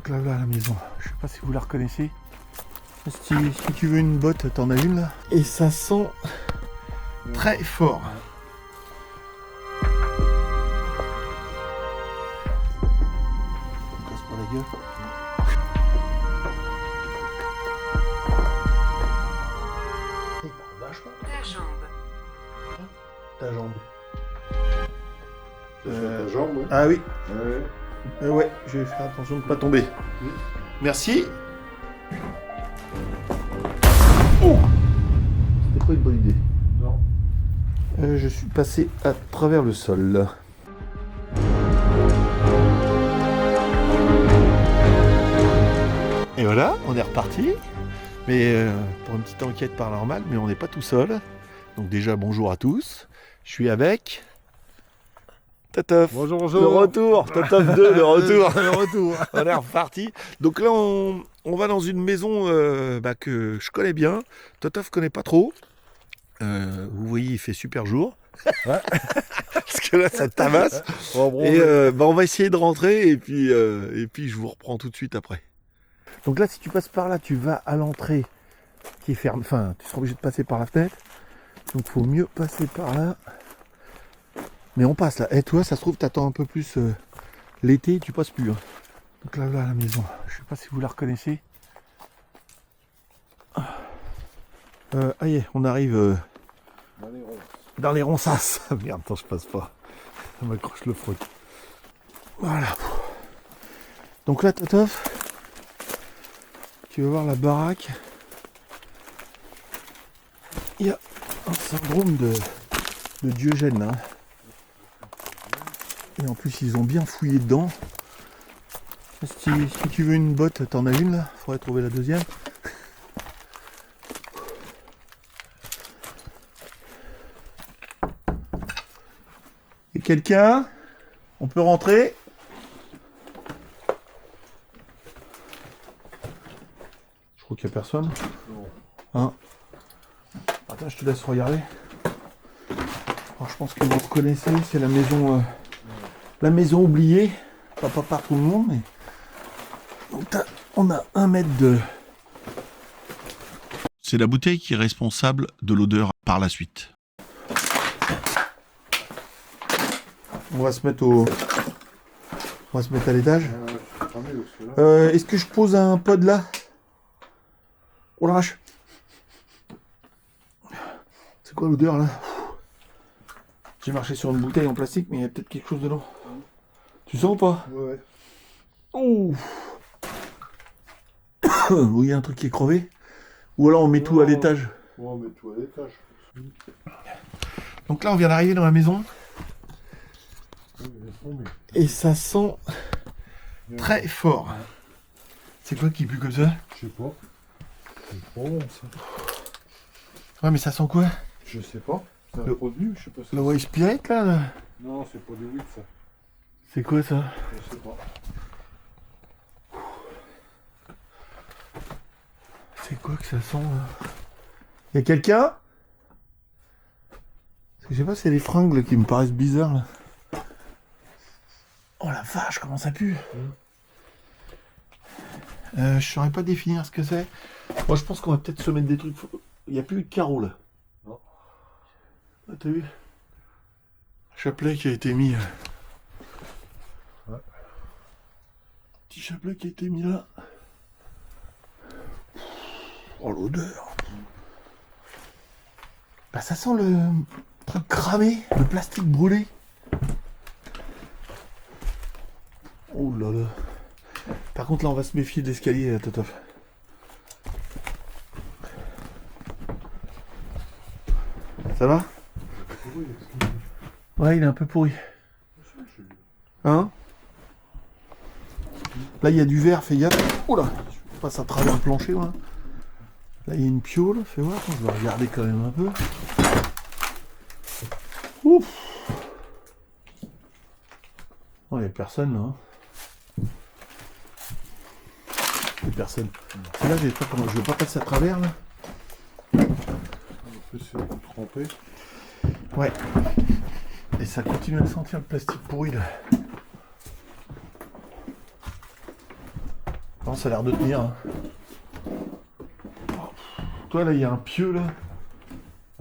Donc là, la maison, je sais pas si vous la reconnaissez. Si tu veux une botte, t'en as une là. Et ça sent très fort. On casse pas la gueule. Ta jambe. Ta jambe. Ta jambe, ouais. Ah oui. Ouais. Ouais, je vais faire attention de ne pas tomber. Oui. Merci. Oh, c'était pas une bonne idée. Non. Je suis passé à travers le sol. Et voilà, on est reparti. Mais pour une petite enquête paranormale, mais on n'est pas tout seul. Donc déjà, bonjour à tous. Je suis avec Totof. Bonjour, bonjour. Le retour, Totof 2, le retour. Le retour. On est reparti. Donc là, on va dans une maison que je connais bien. Totof connaît pas trop. Vous voyez, il fait super jour. Ouais. Parce que là, ça tabasse. Et on va essayer de rentrer et puis je vous reprends tout de suite après. Donc là, si tu passes par là, tu vas à l'entrée qui est fermée. Enfin, tu seras obligé de passer par la fenêtre. Donc, il faut mieux passer par là. Mais on passe là. Et toi, ça se trouve, t'attends un peu plus l'été, tu passes plus. Hein. Donc là, la maison. Je sais pas si vous la reconnaissez. On arrive dans les ronçasses. Merde, attends, je passe pas. Ça m'accroche le froc. Voilà. Donc là, Totof, tu vas voir la baraque. Il y a un syndrome de Diogène. Hein. Et en plus, ils ont bien fouillé dedans. Si tu veux une botte, t'en as une là. Faudrait trouver la deuxième. Et quelqu'un? On peut rentrer? Je crois qu'il n'y a personne. Hein? Attends, je te laisse regarder. Alors, je pense que vous reconnaissez, c'est la maison oubliée. Pas par tout le monde, mais donc, on a 1 mètre de... C'est la bouteille qui est responsable de l'odeur par la suite. On va se mettre à l'étage. Est-ce que je pose un pod là? Oh la vache! C'est quoi l'odeur là? J'ai marché sur une bouteille en plastique, mais il y a peut-être quelque chose dedans. Tu sens ou pas? Ouais. Oh! Ou il y a un truc qui est crevé? Ou alors on met tout à l'étage? Ouais, on met tout à l'étage. Donc là, on vient d'arriver dans la maison. Et ça sent très fort. C'est quoi qui pue comme ça? Je sais pas. C'est trop bon ça. Ouais, mais ça sent quoi? Je sais pas. C'est un Le- produit, je sais pas. Le White Spirit là? Non, c'est pas du weed ça. C'est quoi ça? Je sais pas. C'est quoi que ça sent là? Y'a quelqu'un? Parce que je sais pas, c'est les fringues là, qui me paraissent bizarres là. Oh la vache, comment ça pue! Je saurais pas définir ce que c'est. Moi je pense qu'on va peut-être se mettre des trucs. Il n'y a plus de carreaux là. Non. Ah, t'as vu? Chapelet qui a été mis. Ouais. Petit chapelet qui a été mis là. Oh l'odeur. Bah ça sent le truc cramé, le plastique brûlé. Oh là là. Par contre là on va se méfier de l'escalier, Totof. Ça va? Ouais, il est un peu pourri. Hein? Là il y a du verre, fais gaffe. Oula, je passe à travers le plancher là. Là il y a une piole, fais voir, je vais regarder quand même un peu. Ouf. Oh, il n'y a personne là. Hein. Il n'y a personne. Et là, je vais pas passer à travers là. En plus, c'est tout trempé. Ouais. Et ça continue à sentir le plastique pourri là. Non, ça a l'air de tenir. Hein. Toi, là, il y a un pieu, là.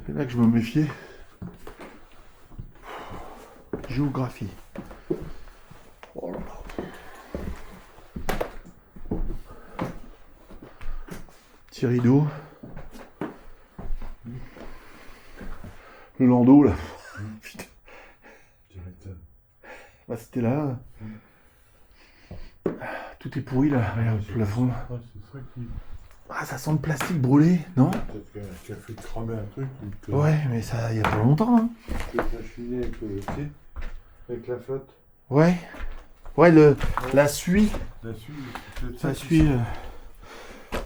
C'est là que je me méfiais. Géographie. Oh là là. Petit rideau. Le landau, là. Putain. Bah, c'était là. Tout est pourri, là. Regarde le plafond. Ouais, c'est ça qui. Ah, ça sent le plastique brûlé, non? Peut-être qu'il a fait cramer un truc. Ou que... Ouais, mais ça, il y a pas longtemps, hein. Peut-être machiner avec le pied, avec la flotte. Ouais. Ouais, la suie. La suie, c'est Ça suit.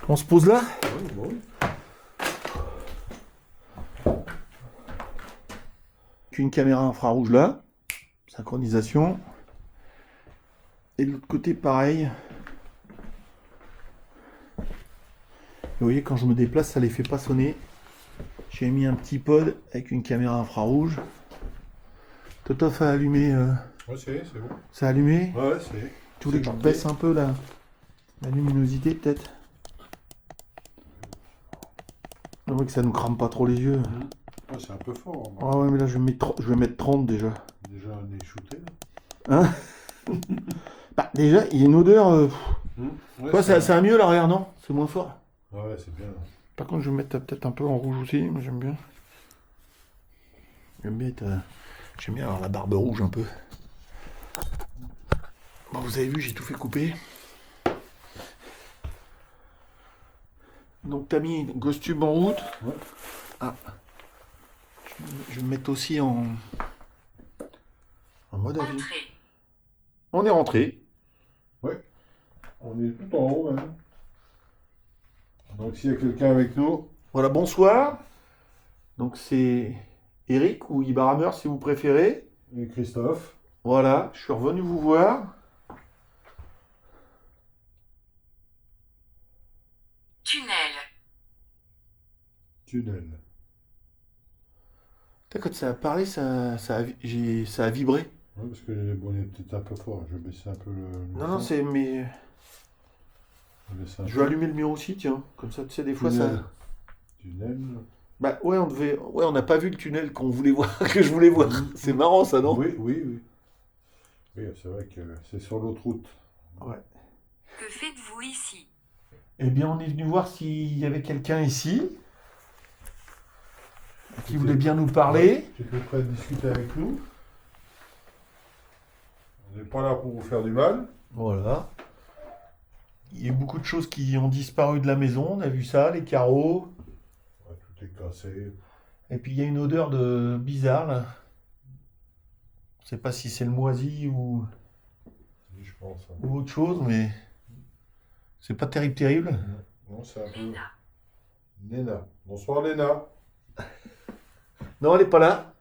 On se pose là? Oui, bah oui. Une caméra infrarouge là. Synchronisation. Et de l'autre côté, pareil. Vous voyez, quand je me déplace, ça les fait pas sonner. J'ai mis un petit pod avec une caméra infrarouge. Totof a allumé. Ouais, c'est bon. Ça a allumé. Ouais, c'est. Tu voulais que je baisse un peu la luminosité, peut-être? Je vois que ça nous crame pas trop les yeux. Ouais, c'est un peu fort. Hein. Ah ouais, mais là, je vais mettre 30 déjà. Déjà, on est shooté. Là. Hein? Bah, déjà, il y a une odeur. Ouais, Quoi, c'est mieux l'arrière, non? C'est moins fort. Ouais, c'est bien. Par contre, je vais mettre peut-être un peu en rouge aussi. Moi, j'aime bien. J'aime bien avoir la barbe rouge un peu. Bon, vous avez vu, j'ai tout fait couper. Donc, t'as mis Ghost Tube en route. Ouais. Ah. Je vais me mettre aussi en mode avion. On est rentré. Ouais. On est tout en haut, même. Donc, s'il y a quelqu'un avec nous. Voilà, bonsoir. Donc, c'est Eric ou Ibarhammer, si vous préférez. Et Christophe. Voilà, je suis revenu vous voir. Tunnel. Quand ça a parlé, ça a vibré. Ouais, parce que bon, il est peut-être un peu fort. Je vais baisser un peu le Non, son. c'est mais. Je vais baisser un Je peu. vais allumer le mien aussi, tiens. Comme ça, tu sais, des fois Tunnel. ça. Tunnel. Bah ouais, on n'a pas vu le tunnel qu'on voulait voir, que je voulais voir. C'est marrant ça, non? Oui, oui, oui. Oui, c'est vrai que c'est sur l'autre route. Ouais. Que faites-vous ici? Eh bien, on est venu voir s'il y avait quelqu'un ici qui voulait bien nous parler. Tu es prêt à discuter avec nous? On n'est pas là pour vous faire du mal. Voilà. Il y a eu beaucoup de choses qui ont disparu de la maison. On a vu ça, les carreaux. Ouais, tout est cassé. Et puis il y a une odeur de bizarre là. Je sais pas si c'est le moisi ou Je pense. Hein. autre chose, mais c'est pas terrible. Non, c'est un peu. Léna. Léna. Bonsoir Léna. Non, elle est pas là.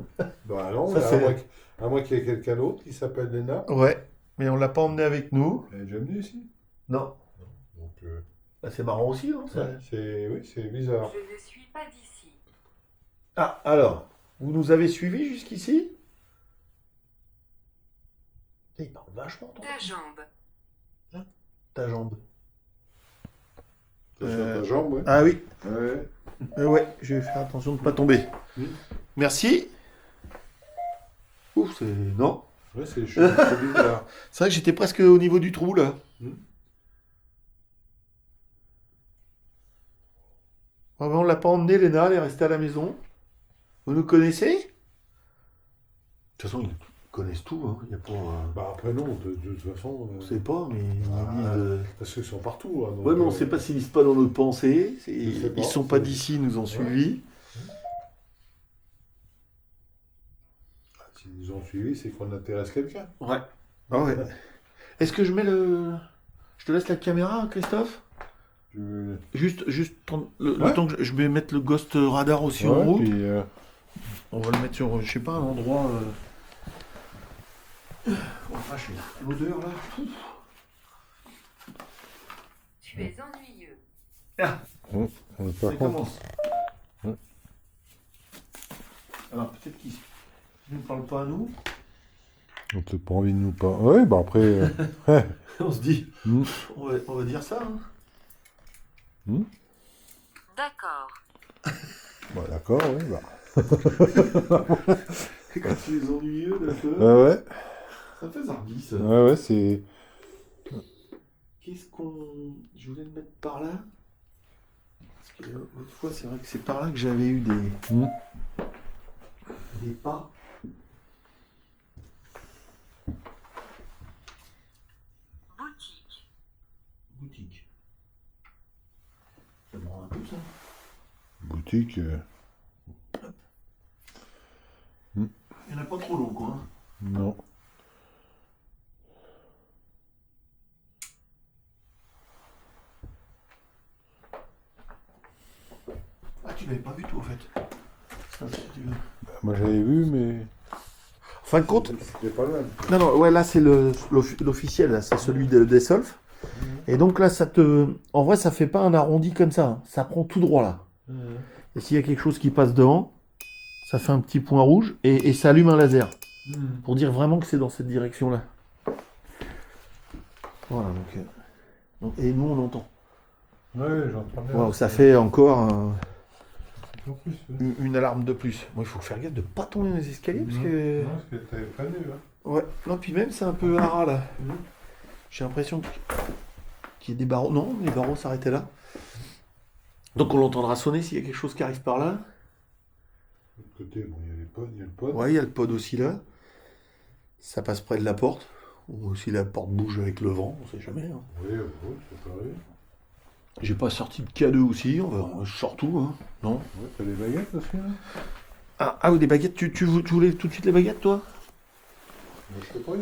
Bah non, Ça, c'est- à moins qu'il y ait quelqu'un d'autre qui s'appelle Léna. Ouais, mais on l'a pas emmenée avec nous. Elle est déjà venue ici. Non. Donc, Bah, c'est marrant aussi, non ça? oui, c'est bizarre. Je ne suis pas d'ici. Ah, alors, vous nous avez suivis jusqu'ici? Il parle vachement, ton Ta jambe. ta jambe. T'as sur ta jambe, ouais. Ah oui, Ouais. ouais, je vais faire attention de ne pas tomber. Oui. Merci. Ouf, c'est... Non. Ouais, c'est bizarre. C'est vrai que j'étais presque au niveau du trou, là. Ah ben, on l'a pas emmenée, Léna, elle est restée à la maison. Vous nous connaissez? De toute façon, ils connaissent tout, hein. Il y a pas... Bah après non, de toute façon. On sait pas, mais ils Ah, disent... Parce qu'ils sont partout. Hein, donc, Ouais, mais on sait pas s'ils lisent pas dans notre pensée. Je sais pas, Ils sont pas c'est- d'ici, ils nous ont suivis. S'ils nous ont suivis, c'est qu'on intéresse quelqu'un. Ouais. Ah ouais. Est-ce que je mets le... Je te laisse la caméra, Christophe? Juste le Ouais. temps que je vais mettre le Ghost Radar aussi en Ouais, route. puis, On va le mettre sur, je sais pas, un endroit... Oh, vache, l'odeur là. Tu es ennuyeux. Ah, par ça contre, commence. Ouais. Alors peut-être qu'il ne parle pas à nous. On n'a pas envie de nous pas. Ouais, bah après. On se dit, Hmm. on va dire ça. Hein. D'accord. Bah, d'accord, ouais, bah. Quand tu es ennuyeux, d'accord. Ouais, Ça fait zarbi, ça. ouais, c'est. Qu'est-ce qu'on... Je voulais le mettre par là. Parce que l'autre fois, c'est vrai que c'est par là que j'avais eu Hmm. des pas. Boutique. Boutique. Ça me rend un peu ça. Boutique. Il n'y en a pas trop long, quoi. Hein. Non. Ah, tu l'avais pas vu, toi, en fait. Ça, si tu veux. Moi j'avais vu, mais. En fin de compte, C'était pas mal. non, non, ouais, là, c'est l'officiel, là, c'est celui des Solf. Et donc là, ça te... En vrai, ça fait pas un arrondi comme ça. Hein. Ça prend tout droit, là. Et s'il y a quelque chose qui passe devant, ça fait un petit point rouge et ça allume un laser. Pour dire vraiment que c'est dans cette direction-là. Voilà, et nous, on entend. Ouais, j'entends bien. Wow, ça fait encore En plus, ouais. une alarme de plus. Moi, il faut faire gaffe de pas tomber dans les escaliers parce que... Non, parce que t'avais pas vu, hein. Ouais, non, puis même, c'est un peu haras, là. J'ai l'impression qu'il y a des barreaux. Non, les barreaux s'arrêtaient là. Donc, on l'entendra sonner s'il y a quelque chose qui arrive par là. De l'autre côté, bon, il y a les pods, il y a le pod. Ouais, il y a le pod aussi là. Ça passe près de la porte. Ou si la porte bouge avec le vent, on sait jamais. Hein. Oui, c'est pareil. J'ai pas sorti de K2 aussi, je sors tout. Hein. Non. Ouais, t'as les baguettes aussi, là. Ah oui, des baguettes, tu voulais tout de suite les baguettes, toi? Moi, je sais pas,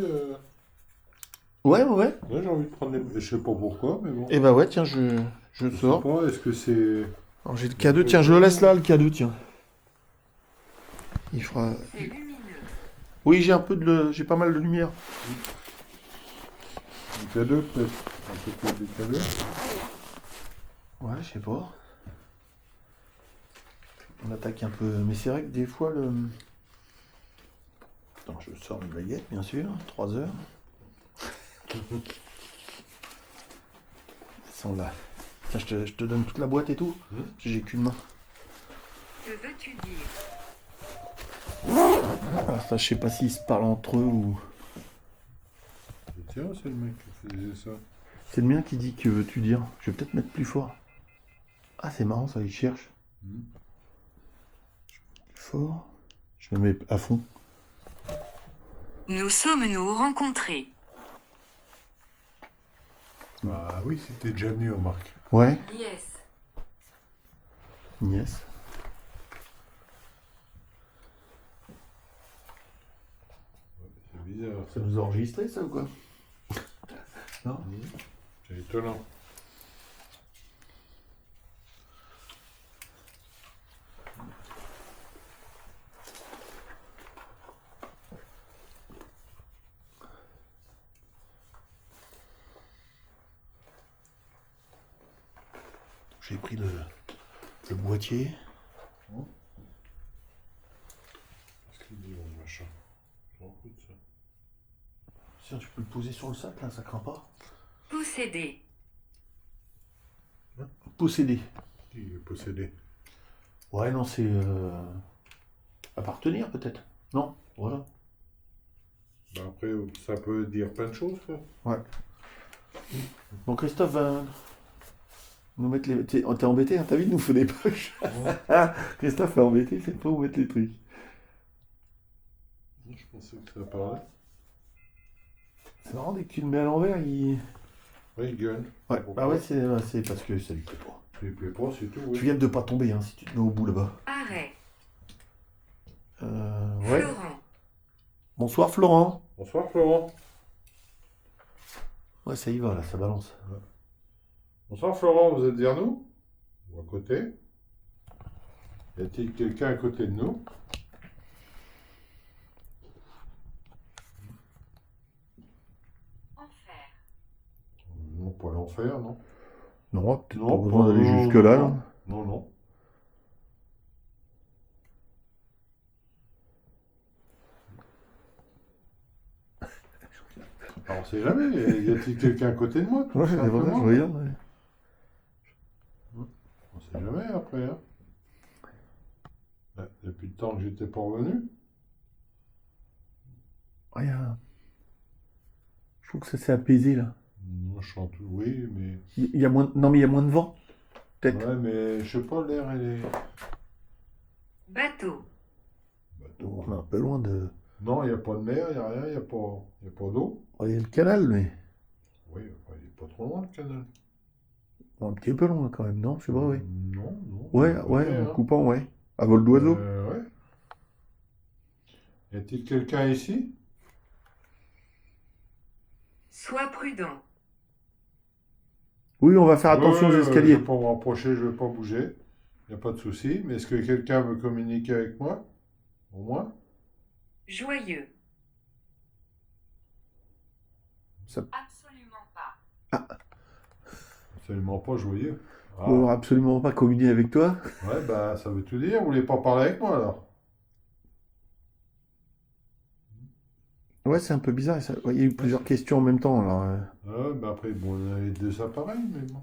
Ouais. ouais, j'ai envie de prendre les. Je sais pas pourquoi, mais bon. Eh bah ouais, tiens, je Je sais sors. pas, est-ce que c'est. Alors j'ai le K2, tiens, je le laisse là, le K2, tiens. Il fera... C'est lumineux. Oui, j'ai pas mal de lumière. Du K2, peut-être. Un peu plus du K2. Ouais, je sais pas. On attaque un peu. Mais c'est vrai que des fois, le... Attends, je sors les baguettes, bien sûr. 3 heures. Elles sont là. Tiens, je te donne toute la boîte et tout. Parce que j'ai qu'une main. Que veux-tu dire? Ah, ça, je sais pas s'ils se parlent entre eux ou... Tiens, c'est le mec qui faisait ça. C'est le mien qui dit que veux-tu dire. Je vais peut-être mettre plus fort. Ah, c'est marrant, ça, il cherche. Plus fort. Je me mets à fond. Nous sommes-nous rencontrés? Ah oui, c'était déjà venu, remarque. Ouais, Yes. yes. C'est bizarre. Ça nous a enregistré, ça, ou quoi? Non. C'est étonnant. J'ai pris le boîtier. Qu'est-ce qu'il dit, mon machin? Je m'en fous de ça. Tiens, tu peux le poser sur le sac, là, ça craint pas. Posséder. Posséder. Il est possédé. Ouais, non, c'est... appartenir, peut-être. Non, voilà. Bah après, ça peut dire plein de choses, quoi. Ouais. Bon, Christophe va nous mettre les... T'es embêté, hein, t'as vu, il nous faut des poches. Christophe est embêté, il sait pas où mettre les trucs. Je pensais que ça parlait. C'est marrant, dès que tu le mets à l'envers, il... Ouais, il gueule. Ouais, Pourquoi? bah ouais, c'est parce que ça lui plaît pas. Ça lui plaît pas, c'est tout, oui. Tu viens de pas tomber, hein, si tu te mets au bout là-bas. Arrêt. Ouais. Florent. Bonsoir, Florent. Bonsoir, Florent. Ouais, ça y va, là, ça balance. Bonsoir, Florent, vous êtes vers nous? Ou à côté? Y a-t-il quelqu'un à côté de nous? Enfer. Non, pas l'enfer, non? Non, peut-être Non, pas besoin d'aller jusque-là. non, Non. non, non. On sait jamais. Y a-t-il quelqu'un à côté de moi? Tout Ouais, c'est vrai, simplement. je regarde. Ouais. On sait jamais après. Hein. Ouais, depuis le temps que j'étais pas revenu. Regarde. Je trouve que ça s'est apaisé là. Moi, je chante. Oui, mais. Il y a moins... Non, mais il y a moins de vent. Peut-être. Ouais, mais je sais pas, l'air, elle est. Bateau. On est un peu loin de. Non, il n'y a pas de mer, il n'y a rien, il n'y a pas d'eau. Oh, il y a le canal, mais. Oui, enfin, il n'est pas trop loin le canal. Un petit peu loin quand même, non? Je sais pas, oui. Non, non. Ouais, il y a pas de ouais, mer, en hein. coupant, ouais. À vol d'oiseau. Ouais. Y a-t-il quelqu'un ici? Sois prudent. Oui, on va faire attention aux Je escaliers. ne vais pas me rapprocher, je ne vais pas bouger. Il n'y a pas de souci. Mais est-ce que quelqu'un veut communiquer avec moi? Au moins? Joyeux. Ça Absolument pas. Absolument pas joyeux. Ah. peut absolument pas communier avec toi. Ouais, bah ça veut tout dire. Vous voulez pas parler avec moi alors? Ouais, c'est un peu bizarre. Ouais, il y a eu plusieurs questions en même temps. Alors, Bah après, bon, on a les deux appareils, mais bon.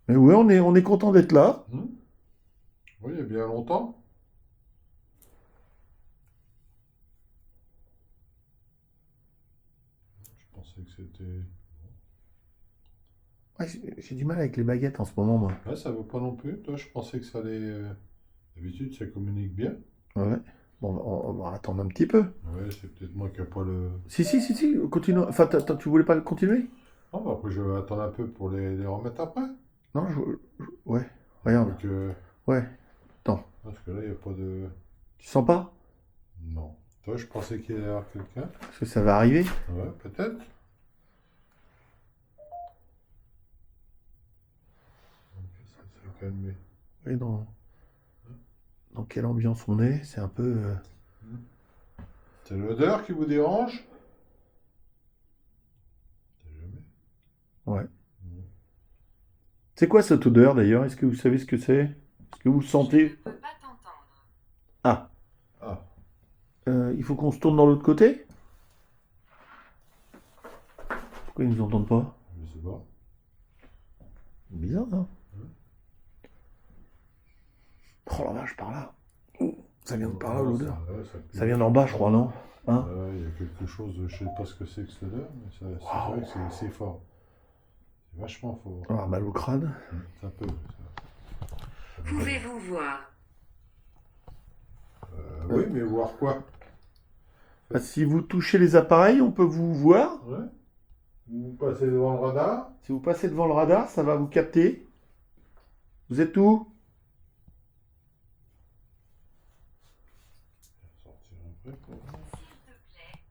Mais ouais, on est content d'être là. Oui, il y a bien longtemps. Je pensais que c'était... Ouais, j'ai du mal avec les baguettes en ce moment, moi. Ouais, ça va pas non plus. Toi, je pensais que ça allait... D'habitude, ça communique bien. Ouais. Bon, on va attendre un petit peu. Ouais, c'est peut-être moi qui n'ai pas le... Si, continue. Enfin, tu voulais pas le continuer? Ah, bah après, je vais attendre un peu pour les remettre après. Non, ouais, regarde. Donc, Ouais, attends. parce que là, il n'y a pas de... Tu sens pas? Non. Toi, je pensais qu'il allait y avoir quelqu'un. Parce que ça va arriver. Ouais, peut-être. Donc, ça s'est calmé. Oui, dans quelle ambiance on est? C'est un peu... C'est l'odeur qui vous dérange? C'est jamais. Ouais. C'est quoi cette odeur d'ailleurs? Est-ce que vous savez ce que c'est? Est-ce que vous le Je sentez? ne peux pas t'entendre. Ah, Ah, il faut qu'on se tourne dans l'autre côté? Pourquoi ils nous entendent pas? je sais pas. Bizarre, hein? Oh la vache, par là. Ouh, ça vient de par là, l'odeur. Ouais, ça pue. Ça vient d'en bas, je crois, non? Hein? Ouais, il y a quelque chose, je sais pas ce que c'est que cette odeur, mais c'est Waouh. vrai que c'est fort. C'est vachement fort. Ah, mal au crâne. C'est un peu. Ça. Pouvez-vous voir? Oui, mais voir quoi? Ah, si vous touchez les appareils, on peut vous voir. Ouais. Vous passez devant le radar? Si vous passez devant le radar, ça va vous capter. Vous êtes où? Sortir après, quoi. S'il te plaît,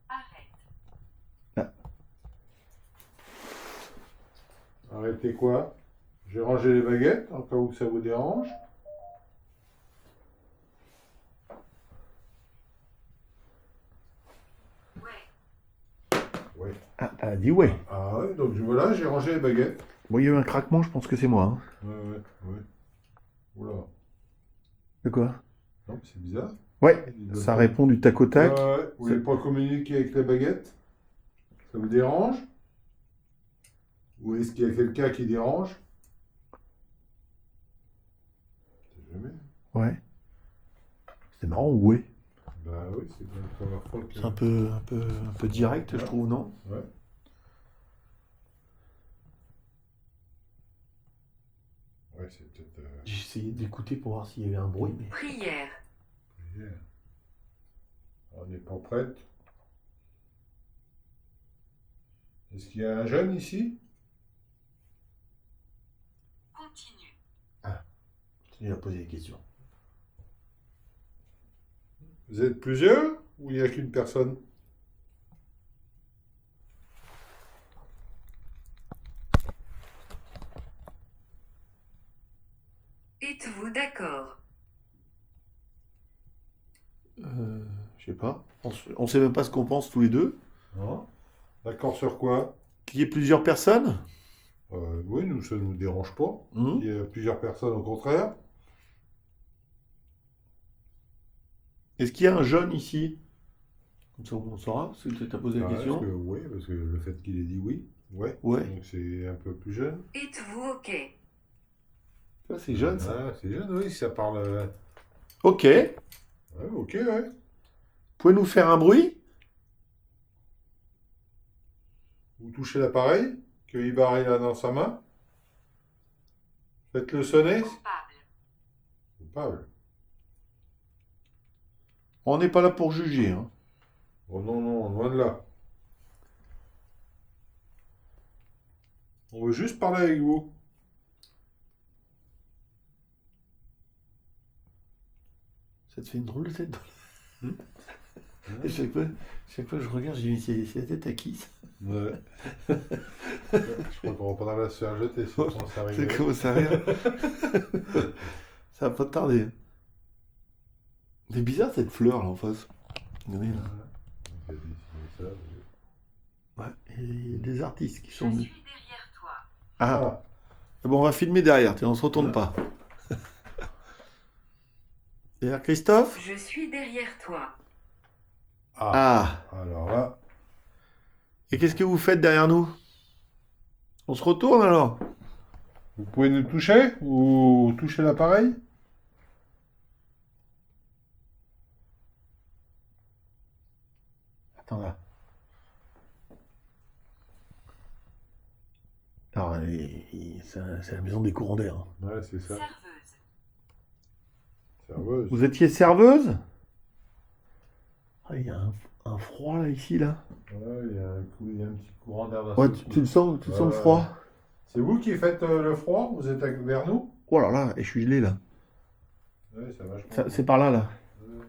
arrête. Arrêtez quoi? J'ai rangé les baguettes, en cas où ça vous dérange. Ouais. Oui. Ah, elle a dit ouais. Ah ouais, donc voilà, j'ai rangé les baguettes. Bon, il y a eu un craquement, je pense que c'est moi. Hein. Ouais. Oula. De quoi? Non, mais c'est bizarre. Ouais, Il ça doit- répond du tac au tac. Ouais. Vous voulez pas communiquer avec les baguettes? Ça vous dérange? Ou est-ce qu'il y a quelqu'un qui dérange? C'est jamais. Ouais. C'est marrant, ouais. Bah oui, c'est bien la première fois que... C'est un peu direct, je trouve, non? Ouais. Ouais, c'est peut-être... J'ai essayé d'écouter pour voir s'il y avait un bruit, mais... Prière. prière. On n'est pas prête. Est-ce qu'il y a un jeune ici? Continue. Continue à poser des questions. Vous êtes plusieurs? Ou il n'y a qu'une personne? Êtes-vous d'accord? Je sais pas. On sait même pas ce qu'on pense tous les deux. Non. D'accord sur quoi? Qu'il y ait plusieurs personnes? Oui, nous, ça ne nous dérange pas. Hmm. Il y a plusieurs personnes au contraire. Est-ce qu'il y a un jeune ici? Comme ça, on saura, parce que tu as posé la Ah, question. oui, parce que le fait qu'il ait dit oui. Ouais. Ouais. Donc c'est un peu plus jeune. Êtes-vous OK? Ça, c'est jeune, ça. Ah, c'est jeune, oui, ça parle. Ok. Ouais, ok, ouais. Pouvez nous faire un bruit? Vous touchez l'appareil que Ibar a dans sa main. Faites-le sonner. Coupable. Coupable. On n'est pas là pour juger. Hein. Oh non, non, loin de là. On veut juste parler avec vous. Ça te fait une drôle de tête. Hmm. Et chaque fois que je regarde, je dis, mais c'est la tête à qui ça? Ouais. Je crois qu'on va pas la se faire jeter si on commence à Ça rigoler. commence à rire. Ça va pas tarder. C'est bizarre cette fleur là en face. Regardez, là. Il a dessiné ça. Ouais, et il y a des artistes qui Je sont suis venus. derrière toi. Ah, bon, on va filmer derrière, tiens, on se retourne pas. Derrière Christophe? Je suis derrière toi. Ah. Ah, Alors là, et qu'est-ce que vous faites derrière nous? On se retourne alors? vous pouvez nous toucher ou toucher l'appareil? Attends là. Alors, c'est la maison des courants d'air. Hein. Ouais, c'est ça. Serveuse. Serveuse. Vous étiez serveuse? Ah, il y a un froid là, ici, là. Ouais, il y a un petit courant d'air d'un Ouais, seul coup. tu le sens le froid? C'est vous qui faites le froid? Vous êtes vers nous? Oh là là, et je suis gelé là. Ouais, ça vachement. C'est par là, là. Ouais.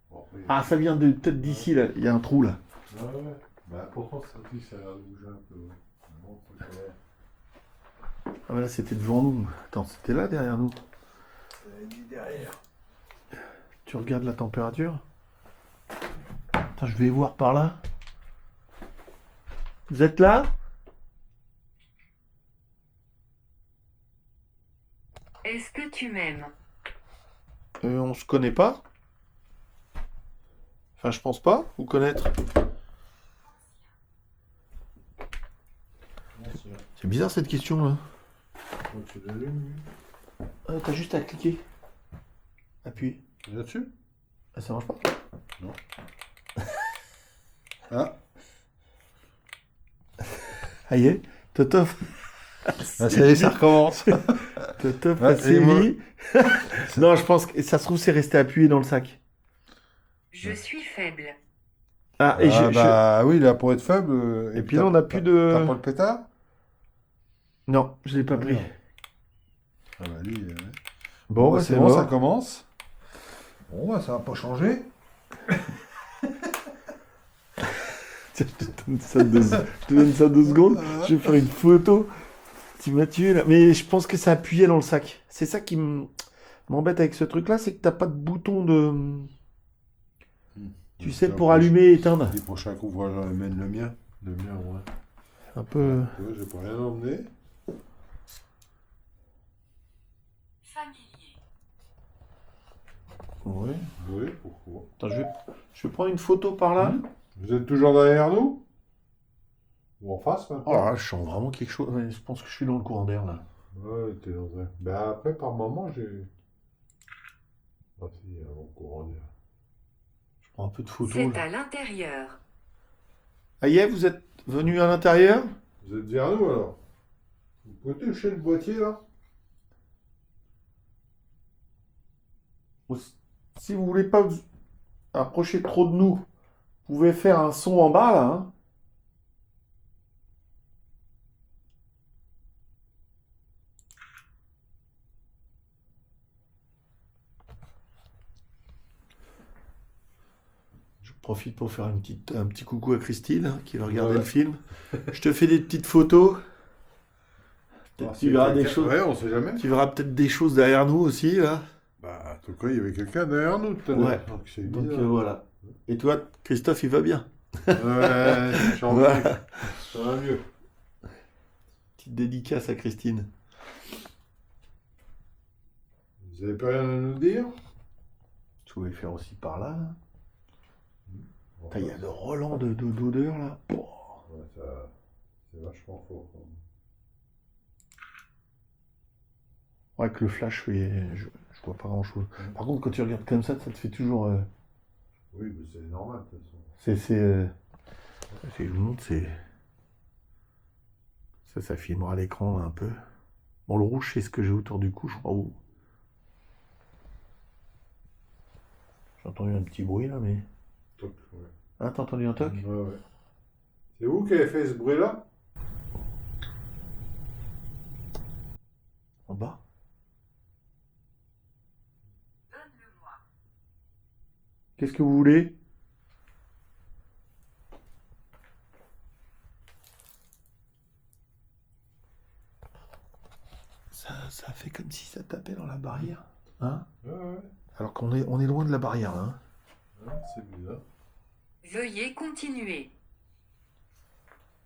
Bon, après, Ah, ça vient peut-être d'ici, là. Il y a un trou, là. ouais, ouais. Bah, pourtant, ça aussi, ça a l'air de bouger un peu. Ouais. Bon, faut que Ah, mais là, c'était devant nous. Attends, c'était là, derrière nous. derrière. Tu regardes la température? Attends, je vais voir par là. Vous êtes là? Est-ce que tu m'aimes? On se connaît pas? Enfin, je pense pas, vous connaître. C'est bizarre cette question là. Tu l'allumes, lui. T'as juste à cliquer. Appuie. Là-dessus? Ah, ça marche pas? Ah. Ah y est, Totof. Ah, ça y est, ça recommence. Totof Ouais, a et sévi. Non, je pense que ça se trouve c'est resté appuyé dans le sac. Je suis faible. Ah, et bah oui, là, pour être faible. Et puis là, on n'a plus de- T'as pas le pétard? Non, je l'ai pas Ah, pris. merde. Ah bah lui. Bon, bah, bah, c'est c'est bon, mort. ça commence. Bon, bah, ça va pas changer. Tiens, je te donne ça je te donne ça 2 secondes. Je vais faire une photo. Tu m'as tué là. Mais je pense que ça appuyait dans le sac. C'est ça qui m'embête avec ce truc-là, c'est que t'as pas de bouton de. Tu sais, pour allumer et éteindre. Les prochains coups, voilà, j'emmène le mien. Le mien, ouais. Un peu. Ouais, j'ai pas rien emmené. Familier. Oui. Oui, pourquoi? Attends, je vais prendre une photo par là. Vous êtes toujours derrière nous? Ou en face maintenant? Oh là là, je sens vraiment quelque chose. Ouais, je pense que je suis dans le courant d'air là. Ouais, t'es dans un. Ben après, par moment, j'ai. Ah si, il y a mon courant d'air. Je prends un peu de photos C'est là. à l'intérieur. Ah y est, vous êtes venu à l'intérieur? Vous êtes vers nous alors? Vous pouvez toucher le boîtier là? Si vous voulez pas vous approcher trop de nous, vous pouvez faire un son en bas là. Hein. Je profite pour faire un petit coucou à Christine hein, qui va regarder Ouais. le film. Je te fais des petites photos. Peut-être Ah, tu c'est verras des quelqu'un- choses. Ouais, on sait jamais. Tu verras peut-être des choses derrière nous aussi là. Bah, en tout cas, il y avait quelqu'un derrière nous tout à l'heure. Ouais. Donc c'est Donc bizarre. voilà. Et toi, Christophe, il va bien. Ouais, ça va mieux. Voilà. Ça va mieux. Petite dédicace à Christine. Vous avez plus rien à nous dire? Tu voulais faire aussi par là, là. Putain, il y a le Roland d'odeur là. Oh. Ouais, c'est vachement fort. Quand même. Ouais, que le flash, oui, je vois pas grand chose. Par contre, quand tu regardes comme ça te fait toujours. Oui, mais c'est normal de toute façon. Je vous montre, ça filmera à l'écran là, un peu. Bon, le rouge, c'est ce que j'ai autour du cou, je crois. Où... J'ai entendu un petit bruit là, mais. Toc, ouais. Ah, t'as entendu un toc? Ouais, ouais. C'est vous qui avez fait ce bruit-là? En bas? Donne-le-moi. Qu'est-ce que vous voulez? Ça fait comme si ça tapait dans la barrière. Hein? Ouais, ouais. Alors on est loin de la barrière là. Hein? Ouais, c'est bizarre. Veuillez continuer.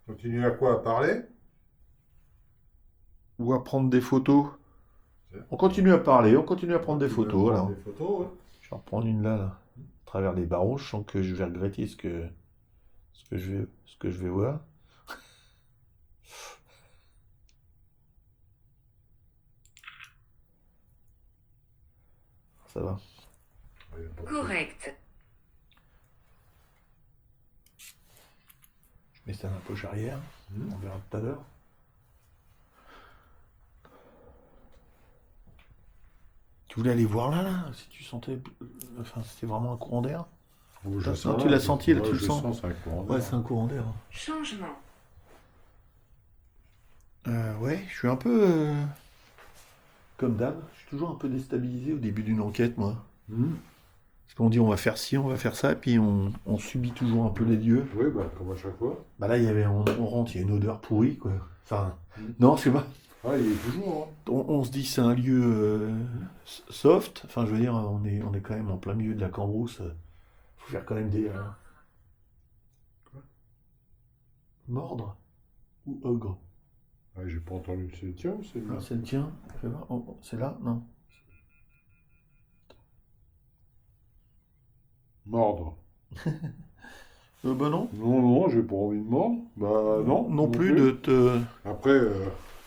Continue à quoi? À parler? Ou à prendre des photos. Tiens. On continue à parler, on continue à prendre des Tu veux photos. prendre Alors. des photos, ouais. Je vais en reprendre une là, à travers les barreaux. Je sens que je vais regretter ce que je vais voir. Ça va. Ouais, y a pas de- Correct. Je mets ça dans la poche arrière. On verra tout à l'heure. Tu voulais aller voir là, si tu sentais. Enfin, c'était vraiment un courant d'air. Oh, je Non, sens, tu l'as senti, là, ouais, tu le je sens. sens, c'est un courant Ouais, d'air. c'est un courant d'air. Changement. Ouais, je suis un peu. Comme d'hab, je suis toujours un peu déstabilisé au début d'une enquête, moi. Hmm. Parce qu'on dit on va faire ci, on va faire ça, et puis on subit toujours un peu les lieux. Oui, bah, comme à chaque fois. Bah là, on rentre, il y a une odeur pourrie, quoi. Enfin, Mm. non, je sais pas. Ah, il est toujours, hein. On se dit c'est un lieu soft. Enfin, je veux dire, on est quand même en plein milieu de la Cambrousse. Faut faire quand même des. Mordre ou ogre. Ah, j'ai pas entendu. C'est le tien ou c'est le Ah, mien? c'est le tien. Fais voir. Oh, c'est là? Non. Mordre. Bah non. Non, non, j'ai pas envie de mordre. Bah non. Non plus de te. Après,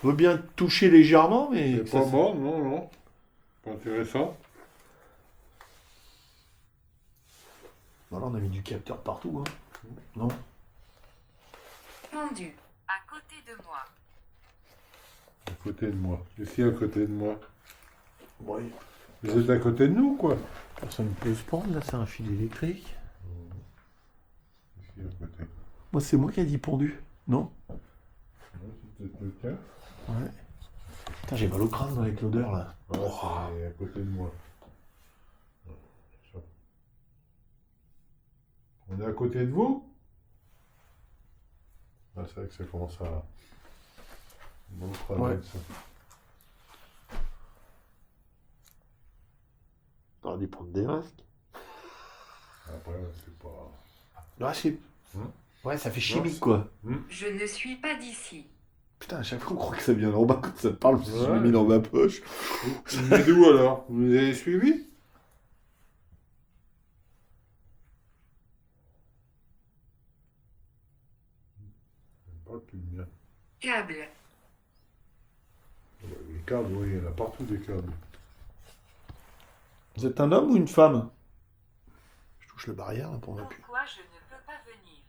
Je veux bien te toucher légèrement, mais. c'est que ça, pas mordre, non, non. Pas intéressant. Voilà, on a mis du capteur partout, hein. Non? Pendu. À côté de moi. À côté de moi. Ici, à côté de moi. Ouais. Vous êtes à côté de nous, quoi. Personne ne peut se prendre, là, c'est un fil électrique. Ici, à côté. Moi, c'est moi qui ai dit pendu, non? Ouais, c'est peut-être le tien. Ouais. Putain, j'ai mal au crâne avec l'odeur, là. Ouais, Oh. c'est à côté de moi. Ouais, ça. On est à côté de vous? Ah, c'est vrai que ça commence à... Bon, Ouais. ça. T'aurais dû prendre des masques. Après, c'est pas... Ah, c'est... Hein? Ouais, ça fait Non, chimique, c'est- quoi. Je ne suis pas d'ici. Putain, à chaque fois, on croit que ça vient d'en bas quand ça parle, parce que je Ouais. l'ai mis dans ma poche. Vous venez d'où alors? Vous nous avez suivis? Je parle plus de mien. Câble. Les câbles, oui, il y en a partout des câbles. Vous êtes un homme ou une femme? Je touche le barrière, là, pour m'appuyer. Pourquoi je ne peux pas venir?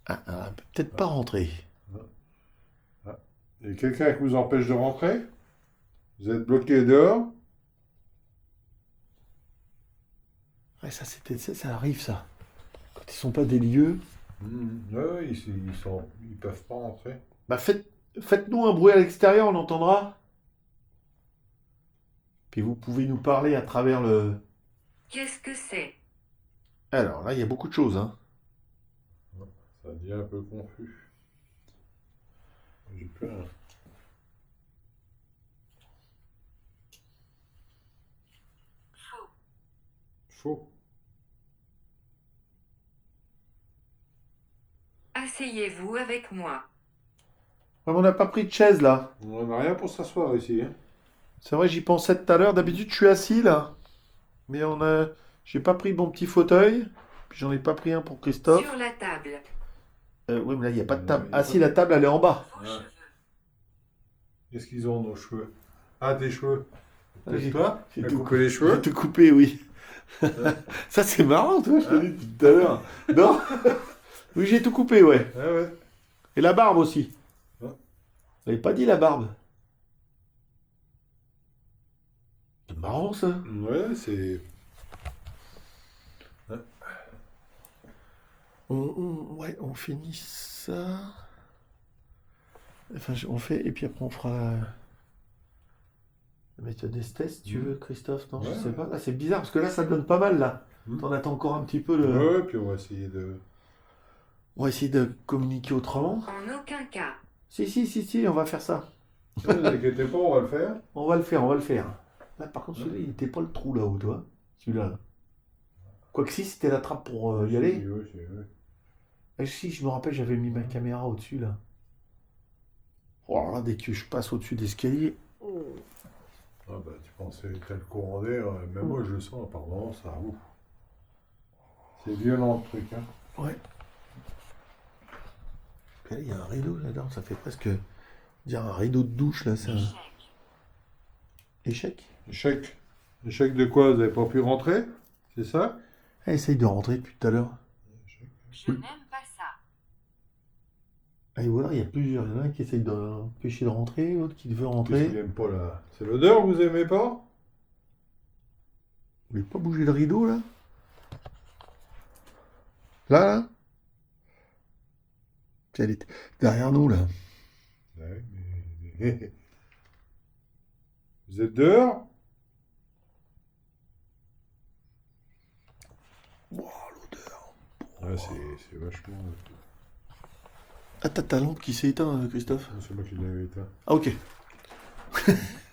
Ah, peut-être pas rentrer. Il y a quelqu'un qui vous empêche de rentrer? Vous êtes bloqué dehors? Ouais, ça, ça arrive, ça. Quand ils sont pas des lieux... Ouais, ils peuvent pas rentrer. Bah, faites-nous un bruit à l'extérieur, on entendra. Puis vous pouvez nous parler à travers le... Qu'est-ce que c'est? Alors, là, il y a beaucoup de choses, hein. Ça devient un peu confus. J'ai peur. Faux. Faux. Asseyez-vous avec moi. Ouais, mais on n'a pas pris de chaise, là. On n'a rien pour s'asseoir ici. Hein. C'est vrai, j'y pensais tout à l'heure. D'habitude, je suis assis, là. Mais j'ai pas pris mon petit fauteuil. Puis j'en ai pas pris un pour Christophe. Sur la table. Oui, mais là, il n'y a pas de Non, table. il y a Ah pas si, de- la table, elle est en bas. Vos Ouais. cheveux. Qu'est-ce qu'ils ont, nos cheveux? Ah, tes cheveux. Ah, C'est j'ai- toi? j'ai T'as tout coupé les J'ai cheveux? tout coupé, oui. Ça, c'est marrant, toi, je te dis depuis tout à l'heure. Non? Oui, j'ai tout coupé, ouais. Ah ouais. Et la barbe aussi. Ouais. Vous n'avez pas dit la barbe. C'est marrant, ça. Ouais, c'est... Ouais, on finit ça. Enfin, on fait, et puis après, on fera la méthode Estes, si tu veux, Christophe. Non, je Ouais, sais ouais. pas. Là, c'est bizarre, parce que là, ça donne pas mal, là. T'en attends encore un petit peu le... Ouais, puis on va essayer de... On va essayer de communiquer autrement. En aucun cas. Si, on va faire ça. Ne vous inquiétez pas, on va le faire. On va le faire. Là, par contre, celui-là, il était pas le trou là-haut, toi. Celui-là. Là. Quoique si, c'était la trappe pour y aller. Oui, oui, oui. Et si, je me rappelle, j'avais mis ma caméra au-dessus, là. Oh, alors là, dès que je passe au-dessus d'escalier... Ah bah, tu pensais tel courant d'air, même moi je le sens, apparemment, ça ouf. C'est violent le truc, hein. Ouais. Puis là, il y a un rideau là-dedans, ça fait presque... dire un rideau de douche, là, ça... Échec. Échec. Échec de quoi? Vous avez pas pu rentrer? C'est ça? Elle essaye de rentrer depuis tout à l'heure. Je n'aime pas ça. Ah, et voilà, il y a plusieurs. Il y en a un qui essaye d'empêcher de rentrer, l'autre qui veut Qu'est-ce rentrer. qu'il aime pas là? C'est l'odeur que vous aimez pas? Vous voulez pas bouger le rideau, là? Là? Puis elle est derrière nous, là. Ouais, mais... Vous êtes dehors? Wow, l'odeur. Ouais, c'est vachement... Ah, t'as ta lampe qui s'est éteinte, Christophe? C'est moi qui l'avais éteint. Ah, ok.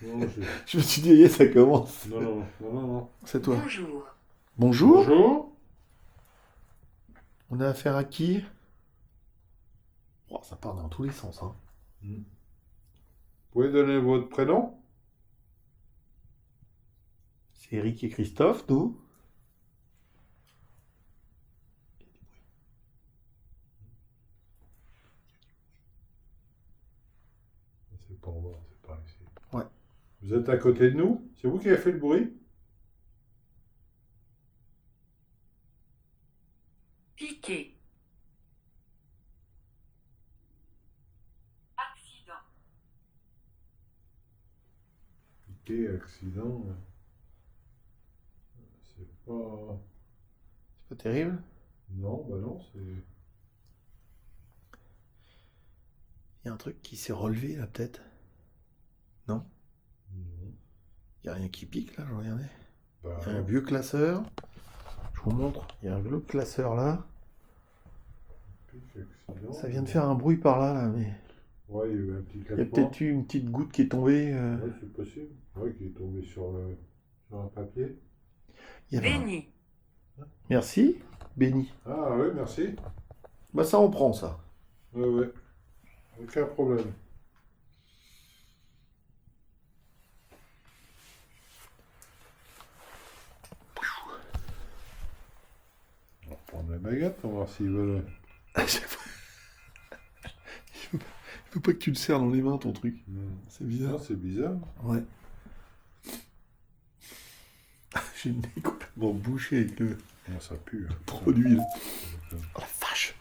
Non, Je me suis dit, yeah, ça commence. non. C'est toi. Bonjour. Bonjour. Bonjour. On a affaire à qui? Oh, ça part dans tous les sens, hein. Vous pouvez donner votre prénom? C'est Eric et Christophe, nous. C'est pas en bas, c'est par ici. Ouais. Vous êtes à côté de nous? C'est vous qui avez fait le bruit? Piqué. Accident. Piqué, accident. C'est pas... C'est pas terrible. Non, bah non, c'est... Il y a un truc qui s'est relevé, là, peut-être. Non? Non. Il n'y a rien qui pique, là, je regardais. Bah, Il y a un vieux classeur. Je vous montre. Il y a un vieux classeur, là. pique, accident. Ça vient de faire un bruit par là, là, mais... Ouais, il y a eu un petit Il y a claquement. peut-être eu une petite goutte qui est tombée. Ouais, c'est possible. Ouais, qui est tombé sur un papier. Il y avait un- Béni. Merci, Béni. Ah oui, merci. Bah ça, on prend, ça. Ouais. Aucun problème. On va reprendre la baguette, on va voir s'ils veulent... Je veux pas que tu le serres dans les mains, ton truc. C'est Non, bizarre. c'est bizarre. Ouais. J'ai le nez complètement bouché avec le Non, ça pue. Hein. produit, là. Oh la vache.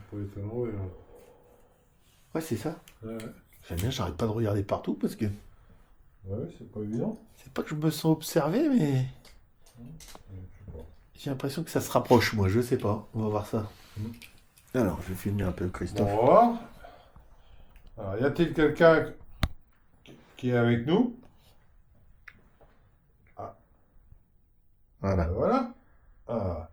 Faut être à l'envers, là. Ouais, c'est ça. Ouais, J'aime bien, j'arrête pas de regarder partout parce que ouais, c'est pas évident. c'est pas que je me sens observé, mais Ouais, je sais pas. j'ai l'impression que ça se rapproche, moi. Je sais pas. On va voir ça. Alors, je vais filmer un peu Bon, Christophe. on va voir. Alors, y a-t-il quelqu'un qui est avec nous? Voilà. Voilà. Ah.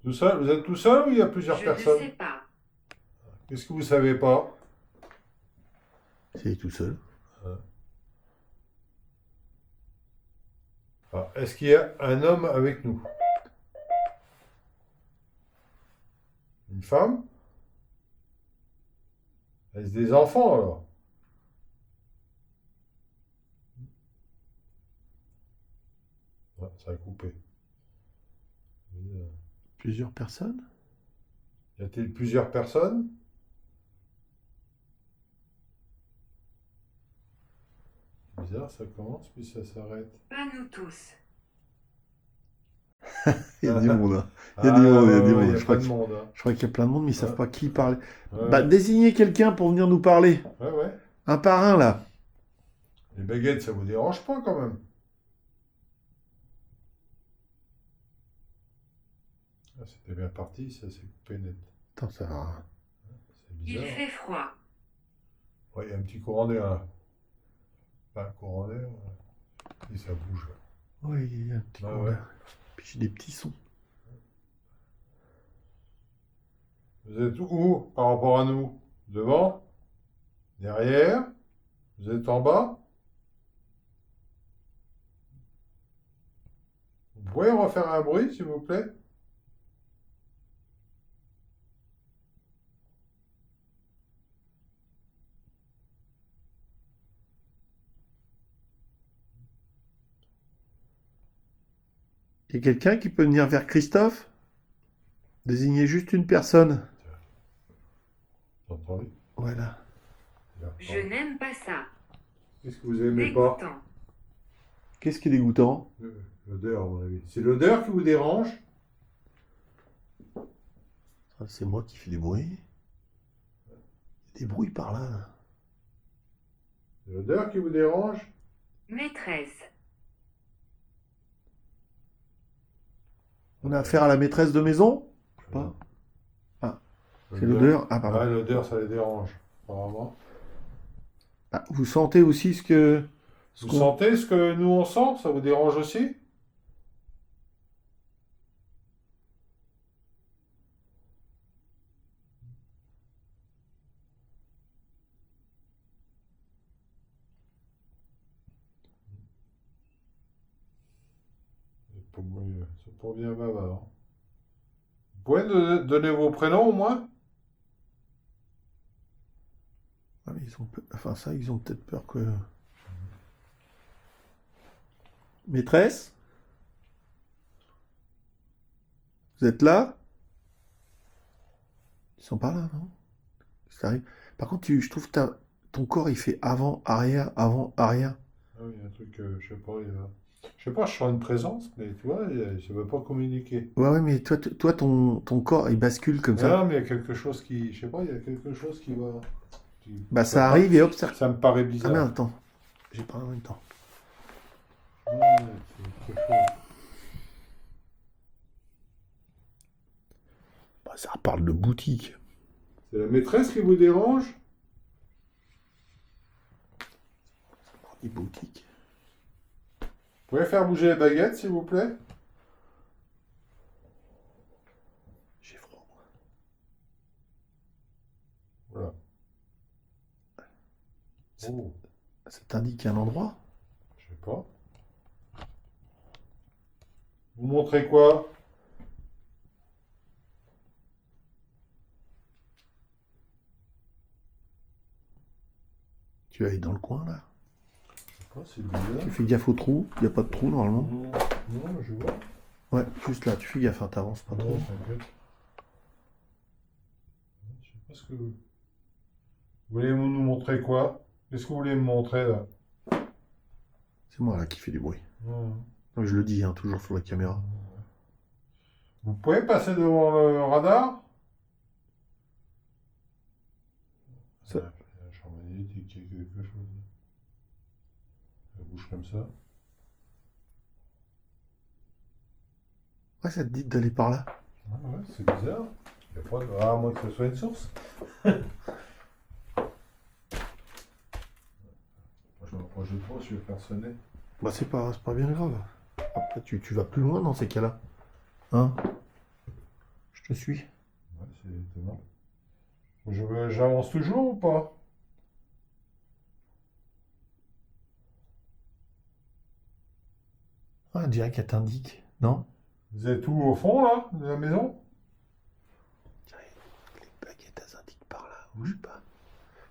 Tout seul? Vous êtes tout seul ou il y a plusieurs Je ne personnes? sais pas. Qu'est-ce que vous savez pas? C'est tout seul. Alors, est-ce qu'il y a un homme avec nous? Une femme? Est-ce des enfants alors? ça a coupé. Bizarre. Plusieurs personnes? Y a-t-il plusieurs personnes? Bizarre, ça commence puis ça s'arrête. Pas nous tous. Il y a du monde, hein. Ah, Il y a du monde, il y a du ouais, monde. y a Je crois pas de que- monde. Hein. Je crois qu'il y a plein de monde, mais ils savent Ouais. pas qui parler. Ouais, Bah, désignez quelqu'un pour venir nous parler. ouais. Un par un, là. Les baguettes, ça vous dérange pas quand même? Ah, c'était bien parti, ça s'est coupé net. Attends, ça va. C'est Il bizarre. fait froid. Ouais, il y a un petit courant d'air là. Pas un courant d'air. Et ça bouge. Là. Oui, il y a un petit Ah courant ouais. d'air. Puis j'ai des petits sons. Vous êtes où par rapport à nous? Devant? Derrière? Vous êtes en bas? Vous pouvez refaire un bruit, s'il vous plaît? Il y a quelqu'un qui peut venir vers Christophe? Désignez juste une personne. Vous entendez? Voilà. Je n'aime pas ça. Qu'est-ce que vous aimez pas? Dégoûtant. Qu'est-ce qui est dégoûtant? L'odeur, à mon avis. C'est l'odeur qui vous dérange? Ah, c'est moi qui fais des bruits. Il y a des bruits par là, là. C'est l'odeur qui vous dérange? Maîtresse. On a affaire à la maîtresse de maison? Je sais pas. C'est l'odeur? Ah, pardon. Ouais, l'odeur, ça les dérange, apparemment. Ah, vous sentez aussi ce que... ce Vous qu'on- sentez ce que nous on sent? Ça vous dérange aussi? C'est pour bien bavard. Hein. Vous pouvez nous donner vos prénoms au moins? Ah, mais ils ont enfin ça, ils ont peut-être peur que... Maîtresse? Vous êtes là? Ils sont pas là, non? Ça arrive. Par contre, je trouve que ton corps, il fait avant, arrière, avant, arrière. Ah oui, il y a un truc, je sais pas, je sais pas, je sens une présence, mais tu vois, je ne veut pas communiquer. Ouais, mais toi ton corps, il bascule comme ça. Non, mais il y a quelque chose qui, je sais pas, il y a quelque chose qui va... Bah, ça arrive et hop, ça... Ça me paraît Ah bizarre. merde, attends. J'ai pas en même temps. Ouais, c'est quelque chose. Bah, ça parle de boutique. C'est la maîtresse qui vous dérange? Des boutiques. Vous pouvez faire bouger les baguettes, s'il vous plaît? J'ai froid. Voilà. Oh, Ça t'indique un endroit? je sais pas. Vous montrez quoi? Tu vas aller dans le coin, là. Je sais pas, c'est bizarre. Tu fais gaffe au trou. Il n'y a pas de trou, normalement. Non, non, je vois. Ouais, juste là. Tu fais gaffe, hein, t'avances pas trop. Non, t'inquiète. Je sais pas ce que vous... Vous voulez nous montrer quoi? Qu'est-ce que vous voulez me montrer, là? C'est moi, là, qui fais du bruit. Non. Donc, je le dis, hein, toujours sur la caméra. Vous pouvez passer devant le radar? Ça- Il y a un champ magnétique, il y a quelque chose. Ça bouge comme ça. Ouais, ça te dit d'aller par là. Ah ouais, c'est bizarre. Il y a pas de... Ah, à moins que ce soit une source. Moi, je m'approche de toi, je vais faire sonner. Bah, c'est pas bien grave. Après, tu vas plus loin dans ces cas-là. Hein? Je te suis. Ouais, c'est étonnant. J'avance toujours ou pas? Ah, on dirait qu'elle t'indique. Non? Vous êtes où au fond, là, de la maison? On dirait que les baguettes, elles indiquent par là. Ou je sais pas.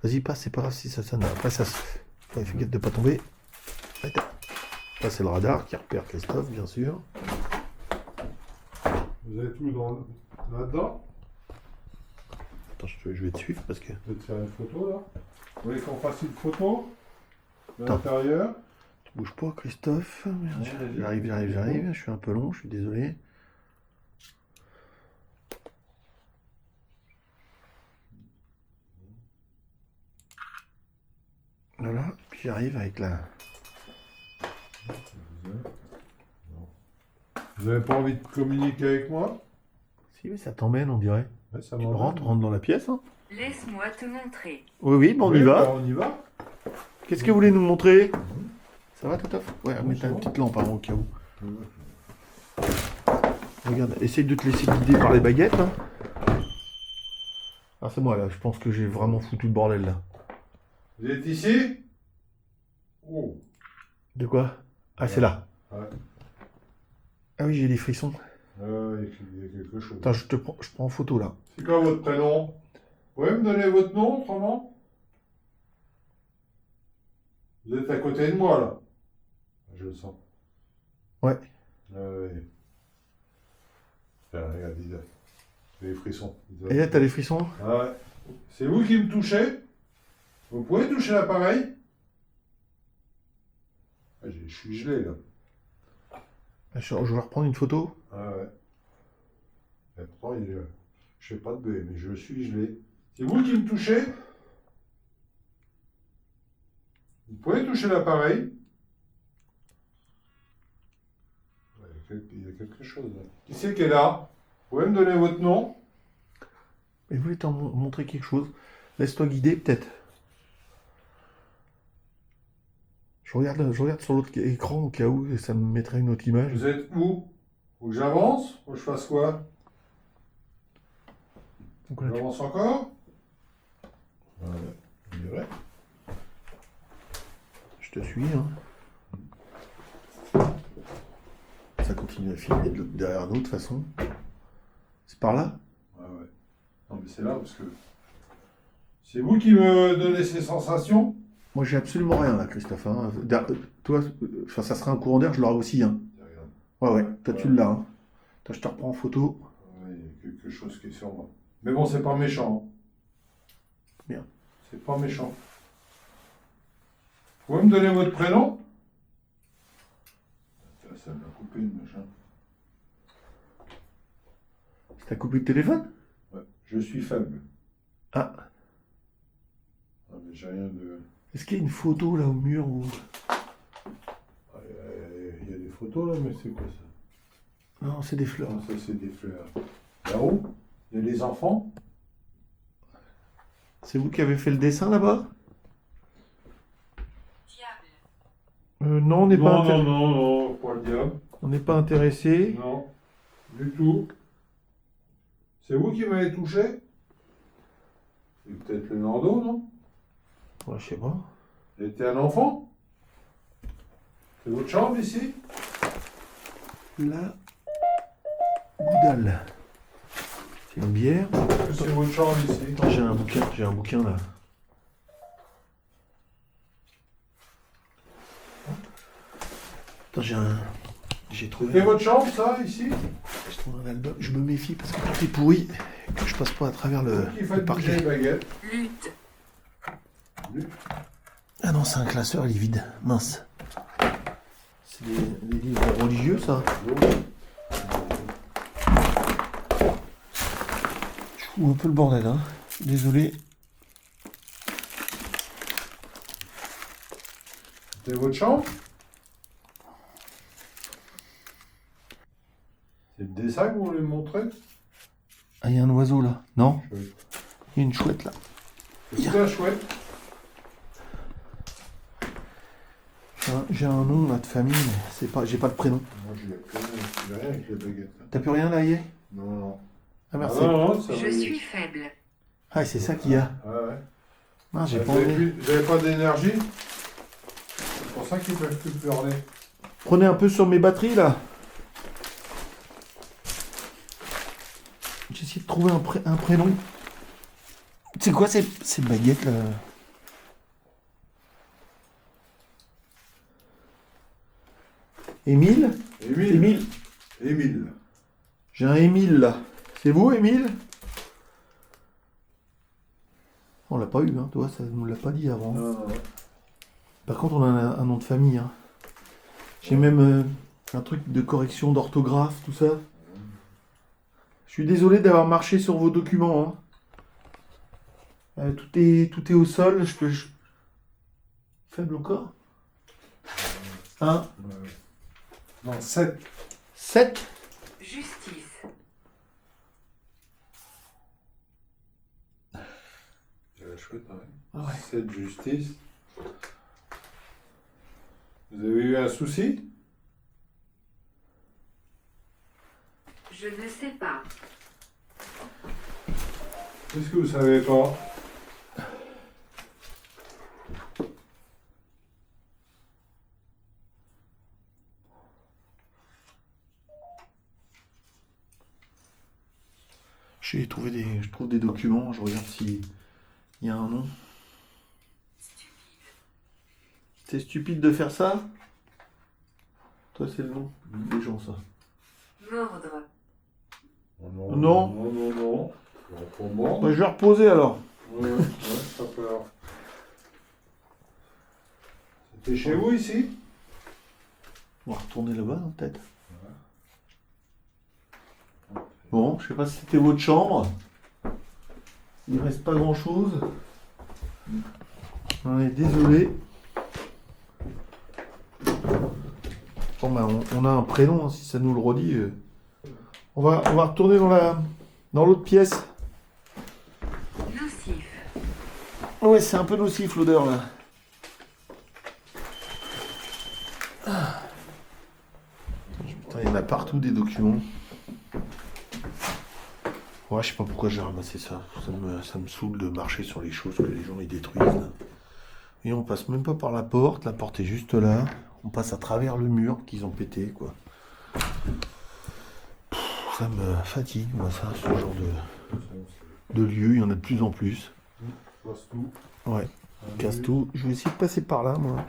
Vas-y, passe, c'est pas grave si ça sonne. Après, ça se... Ouais, fais gaffe de pas tomber. Arrête. Ça, c'est le radar qui repère Christophe, bien sûr. Vous avez tout là-dedans? Attends, je vais te suivre parce que... Je vais te faire une photo là. Vous voulez qu'on fasse une photo de Attends. l'intérieur? Tu bouges pas, Christophe. Merde, Ouais, vas-y. j'arrive. Je suis un peu long, je suis désolé. Voilà, puis j'arrive avec la... Vous avez pas envie de communiquer avec moi? Si, mais ça t'emmène, on dirait. Ouais, ça Tu m'emmène. rentre dans la pièce. Hein. Laisse-moi te montrer. Oui, bon, on y Oui, va. bah, on y va. Qu'est-ce que vous voulez nous montrer? Ça va, Totof? Ouais, Oui, mettre c'est une bon. petite lampe hein, au cas où. Regarde, essaye de te laisser guider par les baguettes. Hein. Ah, c'est moi là, je pense que j'ai vraiment foutu le bordel là. Vous êtes ici? Oh. De quoi? Ah, c'est là. Ouais. Ah oui, j'ai des frissons. Il y a quelque chose. Attends, je prends en photo là. C'est quoi votre prénom? Vous pouvez me donner votre nom autrement? Vous êtes à côté de moi là. Je le sens. Ouais. Ouais. Tiens, regarde, dis donc. J'ai des frissons. Et là, t'as des frissons? Ah ouais. C'est vous qui me touchez? Vous pouvez toucher l'appareil? Ah, je suis gelé là. Je vais reprendre une photo. Ah ouais. Et pourtant, je fais pas de bruit, mais je suis gelé. C'est vous qui me touchez? Vous pouvez toucher l'appareil? Ouais, il y a quelque chose là. Qui c'est qui est là? Vous pouvez me donner votre nom? Et vous voulez t'en montrer quelque chose? Laisse-toi guider peut-être. Je regarde sur l'autre écran au cas où ça me mettrait une autre image. Vous êtes où? Faut que j'avance? Faut que je fasse quoi? Donc là, tu- J'avance encore? Ouais, on dirait. Je te suis. Hein. Ça continue à filmer derrière nous de toute façon. C'est par là? Ouais, ouais. Non, mais c'est là parce que. C'est vous qui me donnez ces sensations? Moi j'ai absolument rien là, Christophe. Hein. Toi, enfin, ça sera un courant d'air, je l'aurai aussi. Hein. Regarde. Ouais, toi tu l'as. Hein. Toi, je te reprends en photo. Ouais, il y a quelque chose qui est sur moi. Mais bon, c'est pas méchant. Bien. C'est pas méchant. Vous pouvez me donner votre prénom? Ça m'a coupé une machin. T'as coupé le téléphone? Ouais. Je suis faible. Ah, Ah, mais j'ai rien de. est-ce qu'il y a une photo là au mur ou... Ah, il y a des photos là, mais c'est quoi ça? Non, c'est des fleurs. Ah, ça, c'est des fleurs. Là-haut, il y a des enfants. C'est vous qui avez fait le dessin là-bas? Diable. Non, on n'est pas, non, pas le diable. on n'est pas intéressé. Non, du tout. C'est vous qui m'avez touché? C'est peut-être le Nando, non? Ouais, je sais pas. Il était un enfant? C'est votre chambre ici? La Goudal. C'est une bière. Est-ce que c'est votre chambre ici? Attends, j'ai un bouquin là. Attends, j'ai trouvé. C'est votre chambre, ça, ici? J'ai trouvé un album. Je me méfie parce que tout est pourri. Et que je passe pas à travers le Qui fait bouger parquet. les baguettes? Lutte. Ah non, c'est un classeur, il est vide. Mince. C'est des livres religieux, ça. Je fous un peu le bordel, hein. Désolé. C'est votre chambre? C'est le dessin que vous voulez me montrer? Ah, il y a un oiseau là. Non? Chouette. Il y a une chouette là. C'est bien chouette. J'ai un nom là de famille, mais c'est pas, j'ai pas le prénom. Moi, j'ai rien avec les baguettes. T'as plus rien là, Yé? Non, non. Ah, merci. non, ça Je va. suis faible. Ah, c'est ça qu'il y a. Ah ouais. Ah, j'ai pas Vous envie. avez pas d'énergie? C'est pour ça qu'ils peuvent plus pleurer. Prenez un peu sur mes batteries là. J'essaie de trouver un prénom. C'est quoi ces baguettes là? Émile. Émile. Émile. J'ai un Émile là. C'est vous, Émile? On l'a pas eu, hein, toi, ça nous l'a pas dit avant. Non. Par contre, on a un nom de famille. Hein. J'ai même un truc de correction d'orthographe, tout ça. Je suis désolé d'avoir marché sur vos documents. Hein. Tout est au sol. Faible encore. 1, Non, 7. 7. Justice. C'est la chouette, hein. Ah ouais. 7 justice. Vous avez eu un souci? Je ne sais pas. Qu'est-ce que vous savez pas? Je trouve des documents, je regarde s'il y a un nom. C'est stupide de faire ça? Toi, c'est le nom des gens, ça. Mordre. Oh non. Non. Non. Pour moi. Bah, je vais reposer alors. Ouais, pas peur. C'était chez vous ici? On va retourner là-bas, non, peut-être. Bon, je sais pas si c'était votre chambre. Il ne reste pas grand-chose. On est désolé. Bon, bah, on a un prénom, hein, si ça nous le redit. On va retourner dans l'autre pièce. Nocif. Ouais, c'est un peu nocif l'odeur là. Putain, il y en a partout des documents. Ouais, je sais pas pourquoi j'ai ramassé ça. Ça me saoule de marcher sur les choses que les gens ils détruisent. Là. Et on passe même pas par la porte est juste là. On passe à travers le mur qu'ils ont pété, quoi. Ça me fatigue, moi, ça, ce genre de lieu. Il y en a de plus en plus. Passe tout. Ouais, casse tout. Je vais essayer de passer par là, moi.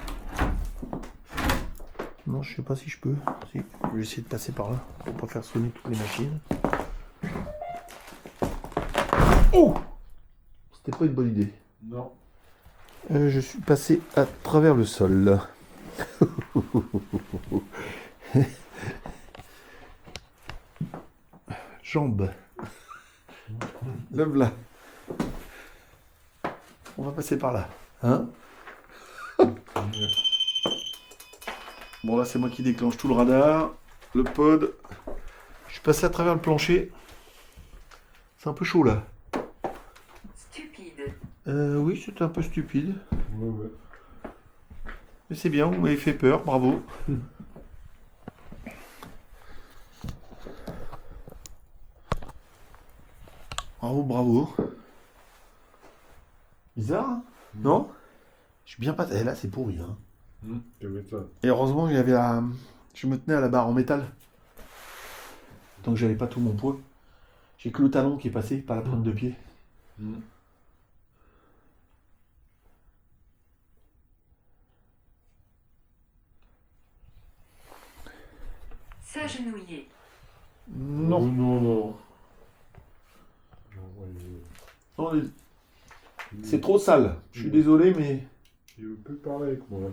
Non, je sais pas si je peux. Si, je vais essayer de passer par là pour pas faire sonner toutes les machines. Oh! C'était pas une bonne idée. Non. Je suis passé à travers le sol. Jambes. Lève là. On va passer par là. Hein? Bon, là, c'est moi qui déclenche tout le radar. Le pod. Je suis passé à travers le plancher. C'est un peu chaud là. Stupide. Oui, c'était un peu stupide. Ouais. Mais c'est bien, vous m'avez fait peur, bravo. Bravo. Bizarre, hein? Non? Je suis bien passé. Eh, là, c'est pourri, hein. Tu m'étonnes. Et heureusement, je me tenais à la barre en métal. Donc, j'avais pas tout mon poids. J'ai que le talon qui est passé, pas la pointe de pied. S'agenouiller. Non. Non. Non, c'est trop sale. Je suis désolé, mais... Il veut plus parler avec moi.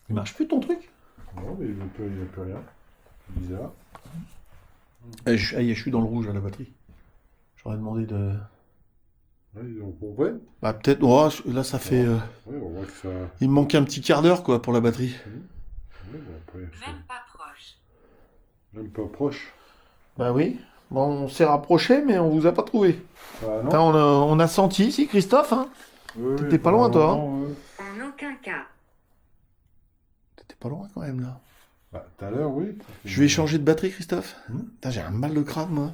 Il marche plus ton truc? Non, mais il veut plus rien. Bizarre. Je suis dans le rouge à la batterie. J'aurais demandé de... Ouais, ils ont compris. Bah peut-être... Oh, là, ça fait... Oui, on voit que ça. Il me manque un petit quart d'heure, quoi, pour la batterie. Ouais, bon, après, ça- Même pas proche. Même pas proche. Bah oui. Bon, on s'est rapproché, mais on vous a pas trouvé. Ah non. Enfin, on a senti, si, Christophe, hein? T'étais pas loin, toi, hein? En aucun cas. T'étais pas loin, quand même, là. Bah, tout à l'heure, oui. Je vais changer de batterie, Christophe. Putain, j'ai un mal de crâne, moi.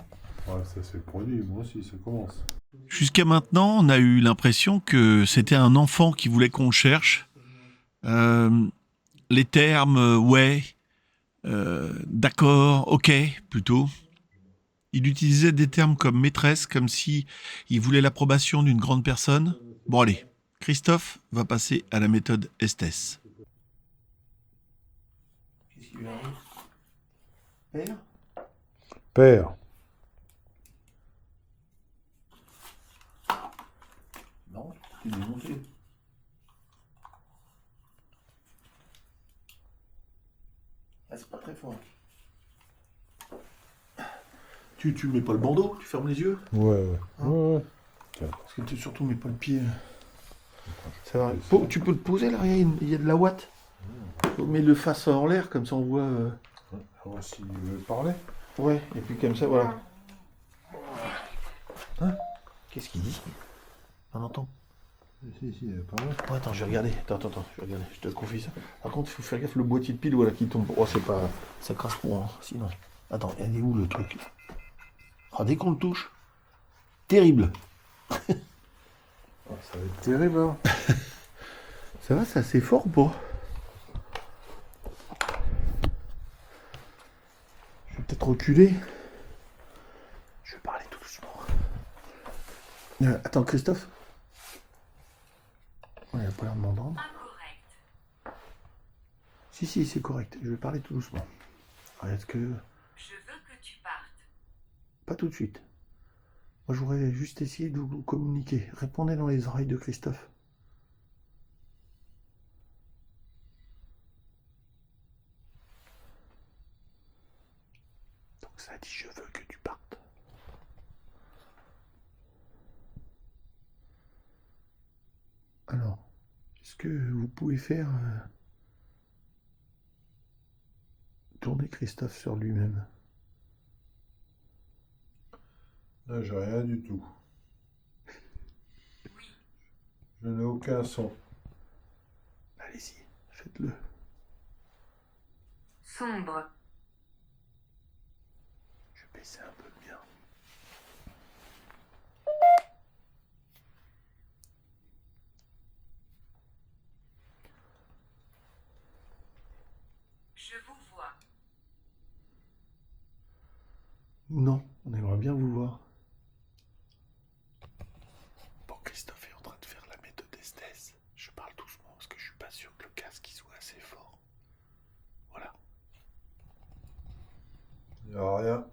Ouais, ça c'est le produit. Moi aussi, ça commence. Jusqu'à maintenant, on a eu l'impression que c'était un enfant qui voulait qu'on le cherche. Les termes ouais, d'accord, ok, plutôt. Il utilisait des termes comme maîtresse, comme si il voulait l'approbation d'une grande personne. Bon allez, Christophe va passer à la méthode Estes. Qu'est-ce qu'il tu arrives. Père? Père. Non, tu es démonté. Ah, c'est pas très fort. Tu mets pas le bandeau, tu fermes les yeux. Ouais. Hein? Ouais. Parce que tu surtout mets pas le pied. Ça va. Tu peux te poser là, il y a de la ouate. Mets le face en l'air, comme ça on voit. On va s'il veut parler. Ouais, et puis comme ça, voilà. Hein? Qu'est-ce qu'il dit? On entend. Si, il a parlé. Oh, attends, je vais regarder. Attends, je vais regarder. Je te confie ça. Par contre, il faut faire gaffe, le boîtier de pile, voilà, qui tombe. Oh, c'est pas. Ça crasse pour, hein, sinon. Attends, il est où le truc? Ah, dès qu'on le touche. Terrible. Ah, ça va être terrible, hein. Ça va, c'est assez fort ou pas? Je vais peut-être reculer. Je vais parler tout doucement. Attends, Christophe. Ouais, il a pas l'air de m'entendre. Incorrect. Si, c'est correct. Je vais parler tout doucement. Alors, est-ce que... Je veux que tu partes. Pas tout de suite. Moi, je voudrais juste essayer de vous communiquer. Répondez dans les oreilles de Christophe. Donc ça dit je veux que tu partes. Alors, est-ce que vous pouvez faire tourner Christophe sur lui-même? Là, j'ai rien du tout. Oui. Je n'ai aucun son. Allez-y, faites-le. Sombre. Je vais baisser un peu le mien. Je vous vois. Non, on aimerait bien vous voir. Bon, Christophe est en train de faire la méthode Estes. Je parle doucement parce que je suis pas sûr que le casque il soit assez fort. Voilà. Il n'y a rien.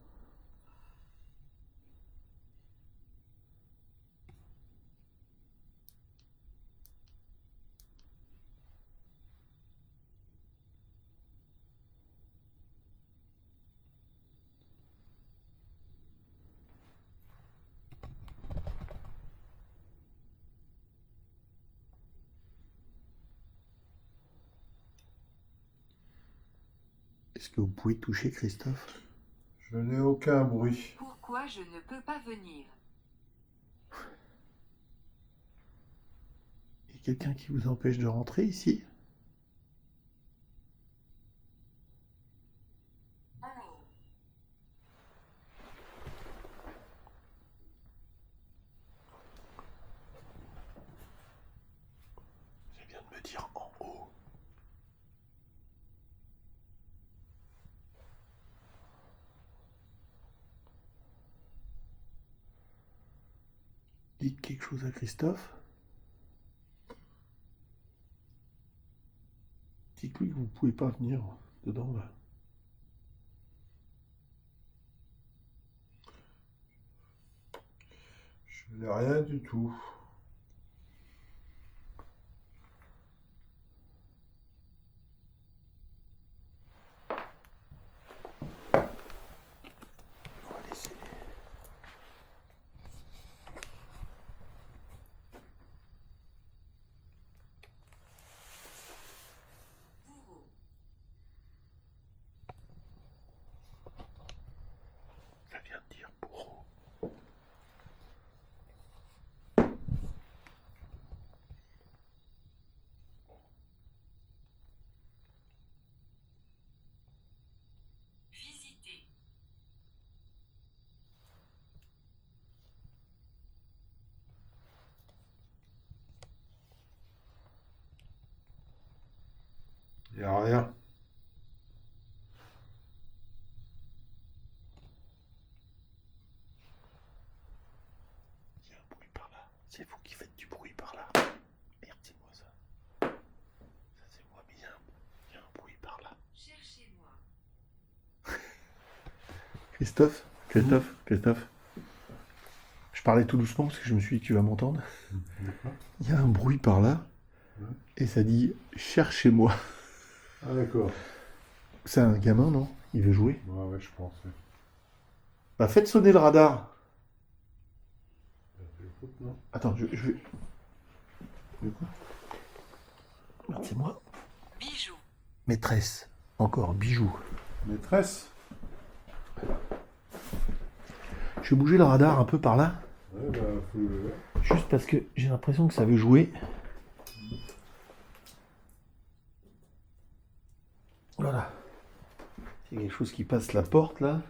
Est-ce que vous pouvez toucher Christophe? Je n'ai aucun bruit. Pourquoi je ne peux pas venir? Il y a quelqu'un qui vous empêche de rentrer ici? En haut. Ça vient de me dire en haut. Dites quelque chose à Christophe. Dites-lui que vous pouvez pas venir dedans là. Je n'ai rien du tout. On va laisser. Bourreau. Ça vient de dire bourreau. Visiter. Il n'y a rien. Il y a un bruit par là. C'est vous qui faites du bruit par là. Merde, c'est moi ça. Ça c'est moi, mais il y a un bruit par là. Cherchez-moi. Christophe, Christophe. Je parlais tout doucement parce que je me suis dit que tu vas m'entendre. D'accord. Il y a un bruit par là. Ouais. Et ça dit cherchez-moi. Ah, d'accord. C'est un gamin, non? Il veut jouer. Ouais, je pense. Ouais. Bah faites sonner le radar. Écoute, non. Attends, je vais. De quoi? Merde, c'est moi. Bijou. Maîtresse. Encore, bijou. Maîtresse. Je vais bouger le radar un peu par là. Ouais, bah, faut... Juste parce que j'ai l'impression que ça veut jouer. Voilà. Il y a quelque chose qui passe la porte là.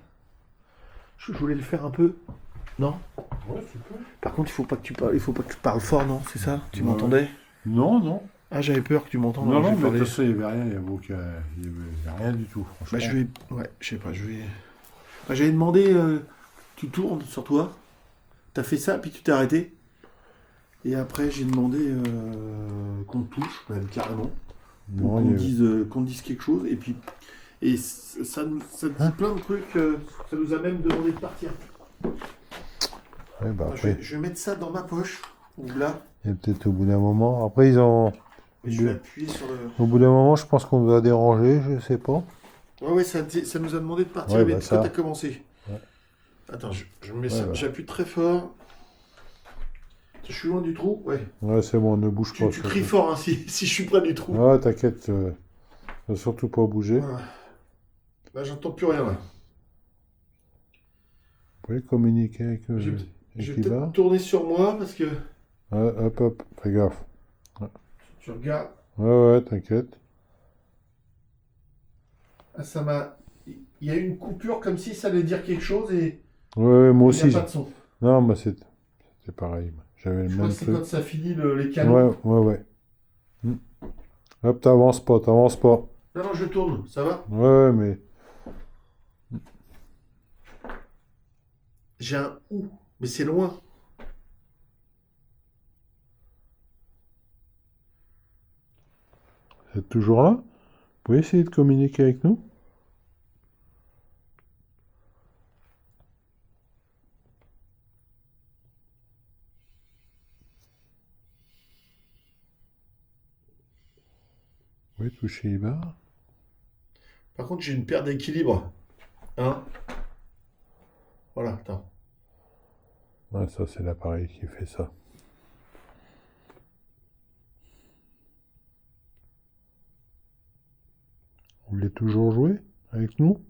Je voulais le faire un peu. Non? Ouais, tu peux. Par contre, il faut pas que tu parles fort, non? C'est ça? Tu Ouais. m'entendais? Non, non. Ah, j'avais peur que tu m'entendes. Non, alors non, je mais vais de parler. toute façon, il n'y avait rien, il y avait rien du tout, franchement. Bah, je vais. Ouais, je sais pas, je vais. Bah, j'avais demandé. Tu tournes sur toi. T'as fait ça, puis tu t'es arrêté. Et après, j'ai demandé qu'on te touche, même carrément. Ou Non, qu'on dise quelque chose. Et puis. Et ça dit plein de trucs. Ça nous a même demandé de partir. Ouais, bah, Moi, après, je vais mettre ça dans ma poche. Ou là. il y a peut-être au bout d'un moment. Après, ils ont... Et je vais appuyer sur le. Au bout d'un moment, je pense qu'on nous a dérangé, je sais pas. Ouais, ça nous a demandé de partir, Ouais, mais bah, quand ça. t'as commencé. Ouais. Attends, je mets Ouais, ça, bah. j'appuie très fort. Je suis loin du trou, ouais. Ouais, c'est bon, ne bouge pas. Tu cries fort hein, si je suis près du trou. Ouais, t'inquiète, faut surtout pas bouger. Voilà. Là, j'entends plus rien. Là. Vous pouvez communiquer avec Je vais Kiba. peut-être tourner sur moi parce que Ouais, hop, fais gaffe. tu regardes. Ouais, t'inquiète. Ah, ça m'a. Il y a eu une coupure comme si ça allait dire quelque chose et Ouais, moi il n'y aussi. a pas de son. Non, moi c'était pareil. J'avais le Je crois même que c'est truc. quand ça finit les canons. Ouais. Hop, t'avances pas. Non, je tourne, ça va? Ouais, mais... J'ai un ou, mais c'est loin. Vous êtes toujours là? Vous pouvez essayer de communiquer avec nous? Vous pouvez toucher Ibar? Par contre, j'ai une perte d'équilibre. Hein? Voilà, attends. Ouais, ça c'est l'appareil qui fait ça. Vous voulez toujours jouer avec nous?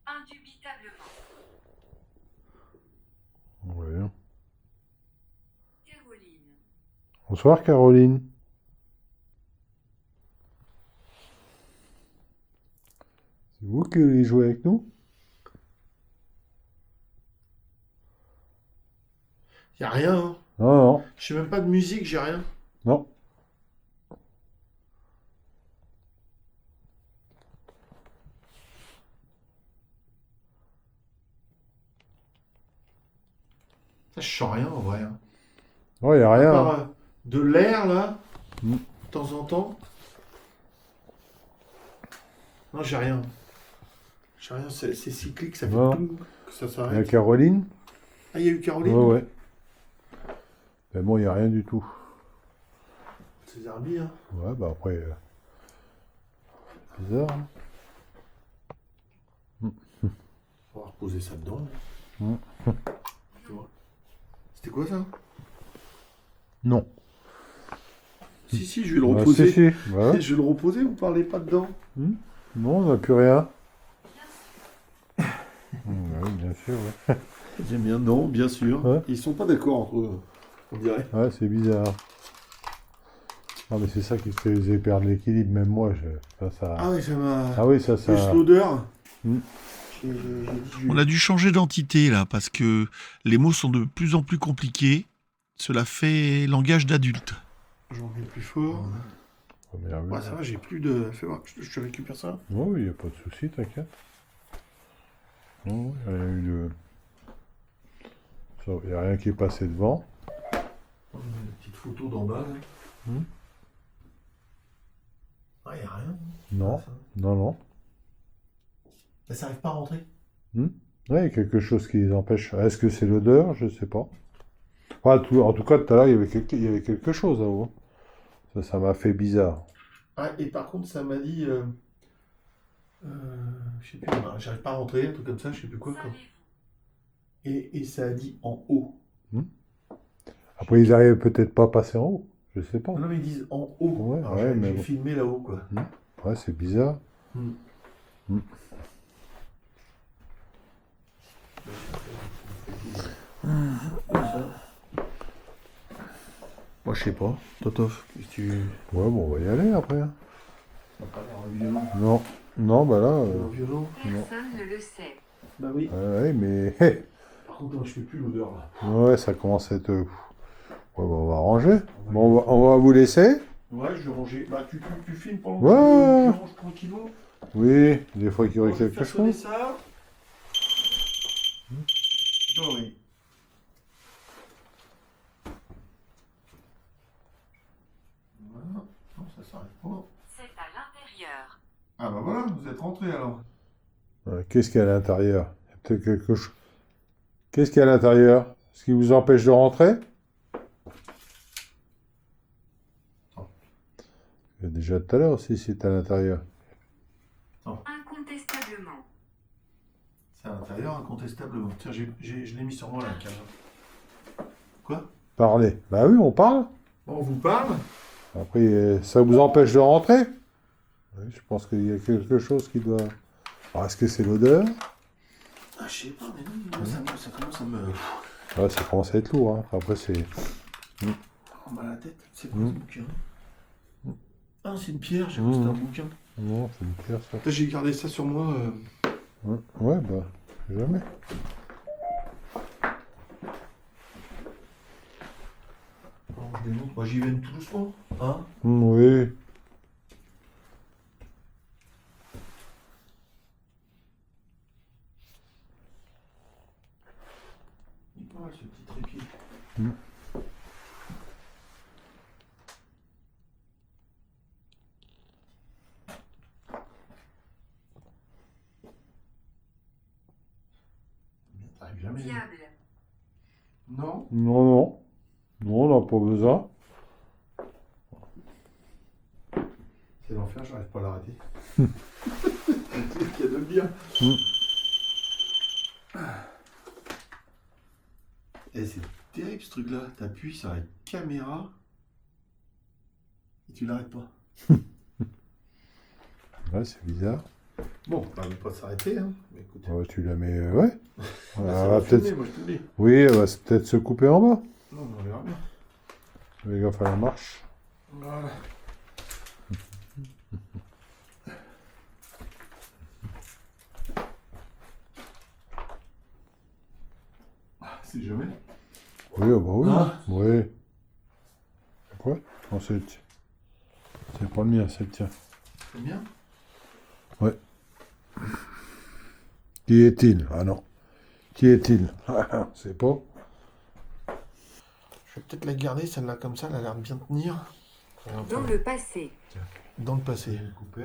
Indubitablement. Ouais. Caroline. Bonsoir Caroline. C'est vous qui voulez jouer avec nous? Y a rien, hein. Non. J'ai même pas de musique, j'ai rien. Non. Ça, je sens rien en vrai. Hein. Ouais, y a À rien. part, de l'air là, Mm. de temps en temps. Non, j'ai rien. J'ai rien, c'est cyclique, ça fait Non. tout, que ça Il y a s'arrête. Caroline? Ah, il y a eu Caroline? Ouais. Mais bon, il n'y a rien du tout. C'est Zarbi, hein. Ouais, bah après... bizarre. Hein. On va reposer ça dedans. Mm. Tu vois. C'était quoi ça? Non. Si, je vais le Ah, reposer. si. Bah ouais. Je vais le reposer, vous parlez pas dedans. Non, on n'a plus rien. Oui, bien sûr, ouais. J'aime bien, non, bien sûr. Ouais. Ils sont pas d'accord entre eux, on dirait. Ouais, c'est bizarre. Non, mais c'est ça qui faisait perdre l'équilibre, même moi, ça... Ah oui, ça m'a... Ah oui, ça... Plus l'odeur. Mm. On a dû changer d'entité là parce que les mots sont de plus en plus compliqués. Cela fait langage d'adulte. J'en mets plus fort. Ouais, ça va, j'ai plus de... Fais voir, je te récupère ça. Oui, il n'y a pas de souci, t'inquiète. Non, il y a eu de... Il n'y a rien qui est passé devant. Une petite photo d'en bas. Là. Ah, il n'y a rien. Non, Ça. non, non. Là, ça n'arrive pas à rentrer. Ouais, il y a quelque chose qui les empêche. Est-ce que c'est l'odeur? Je sais pas. Enfin, en tout cas, tout à l'heure, il y avait quelque chose là-haut. Ça m'a fait bizarre. Ah, et par contre, ça m'a dit. Je sais plus, j'arrive pas à rentrer, un truc comme ça, je sais plus quoi. Savez-vous? Et ça a dit en haut. Après, ils n'arrivent peut-être pas à passer en haut. Je sais pas. Non, mais ils disent en haut. Ouais, Alors, ouais, mais j'ai bon. filmé là-haut, quoi. Ouais, c'est bizarre. Moi, je sais pas. Totof, qu'est-ce que tu. Ouais, bon, on va y aller après. Hein. Ça n'a pas l'air violent. Non, non, bah là. Violent. Personne ne le sait. Bah oui. Ouais, mais. Hé, Par contre, moi, je fais plus l'odeur là. ouais, ça commence à être. Ouais, bah, on va ranger. Bon, on va vous laisser. Ouais, je vais ranger. Bah, tu filmes pendant Ouais. que je range tranquillement. Oui, des fois qu'il y aurait Moi, je vais quelque faire sonner chose. ça. Oh oui. Voilà. Non, ça s'arrête pas. C'est à l'intérieur. Ah bah voilà, vous êtes rentrés alors. Qu'est-ce qu'il y a à l'intérieur? Il y a peut-être quelque chose. Qu'est-ce qu'il y a à l'intérieur? Ce qui vous empêche de rentrer? Il y a déjà tout à l'heure aussi, c'est à l'intérieur. Incontestablement. C'est à l'intérieur, incontestablement. Tiens, je l'ai mis sur moi la caméra. Quoi? Parlez. Bah oui, on parle. Bon, on vous parle. Après, ça vous empêche de rentrer? Oui, je pense qu'il y a quelque chose qui doit. Alors, est-ce que c'est l'odeur? Ah, je sais pas, mais non, moi, ça commence à me. Ouais, ça commence à être lourd. Hein. Après, c'est. En bas la tête. C'est quoi ce bouquin? Ah, c'est une pierre, j'ai cru que c'était un bouquin. Non, c'est une pierre, ça. J'ai gardé ça sur moi. Ouais, bah, jamais. Alors, je démonte. Moi, j'y vais tout doucement. Hein? Oui. Il est pas mal ce petit trépied. T'arrives jamais. Fiable. Non? Non, non. Non, on n'a pas besoin. C'est l'enfer, j'arrive pas à l'arrêter. C'est le qu'il y a de bien. Et c'est terrible ce truc-là. T'appuies sur la caméra et tu l'arrêtes pas. Ouais, c'est bizarre. Bon, ça va pas s'arrêter, hein. Mais écoute. Ouais, tu la mets. Ouais. Là, Elle ça va va filmer, peut-être. moi je te le dis. Oui, elle va peut-être se couper en bas. Non, mais on verra bien. Fais gaffe à la marche. Voilà. Ah, c'est jamais. Oui, ah bah oui. Ah. Oui. C'est quoi? Non, c'est le tien. C'est pas le mien, c'est le tien. C'est bien. Qui est-il? Ah non. Qui est-il? C'est pas. Je vais peut-être la garder, celle-là, comme ça, elle a l'air de bien tenir. Dans le passé. Dans le passé. Coupé.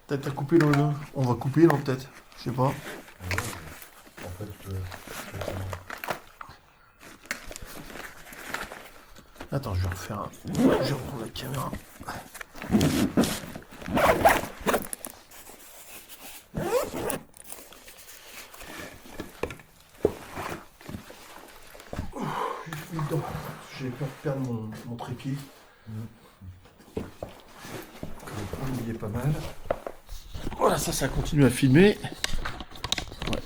Peut-être à couper le. On va couper, non, peut-être. Je sais pas. En fait, Attends, je vais refaire un. Je vais reprendre la caméra. J'ai peur de perdre mon trépied. Il est pas mal. Voilà, ça continue à filmer. Ouais.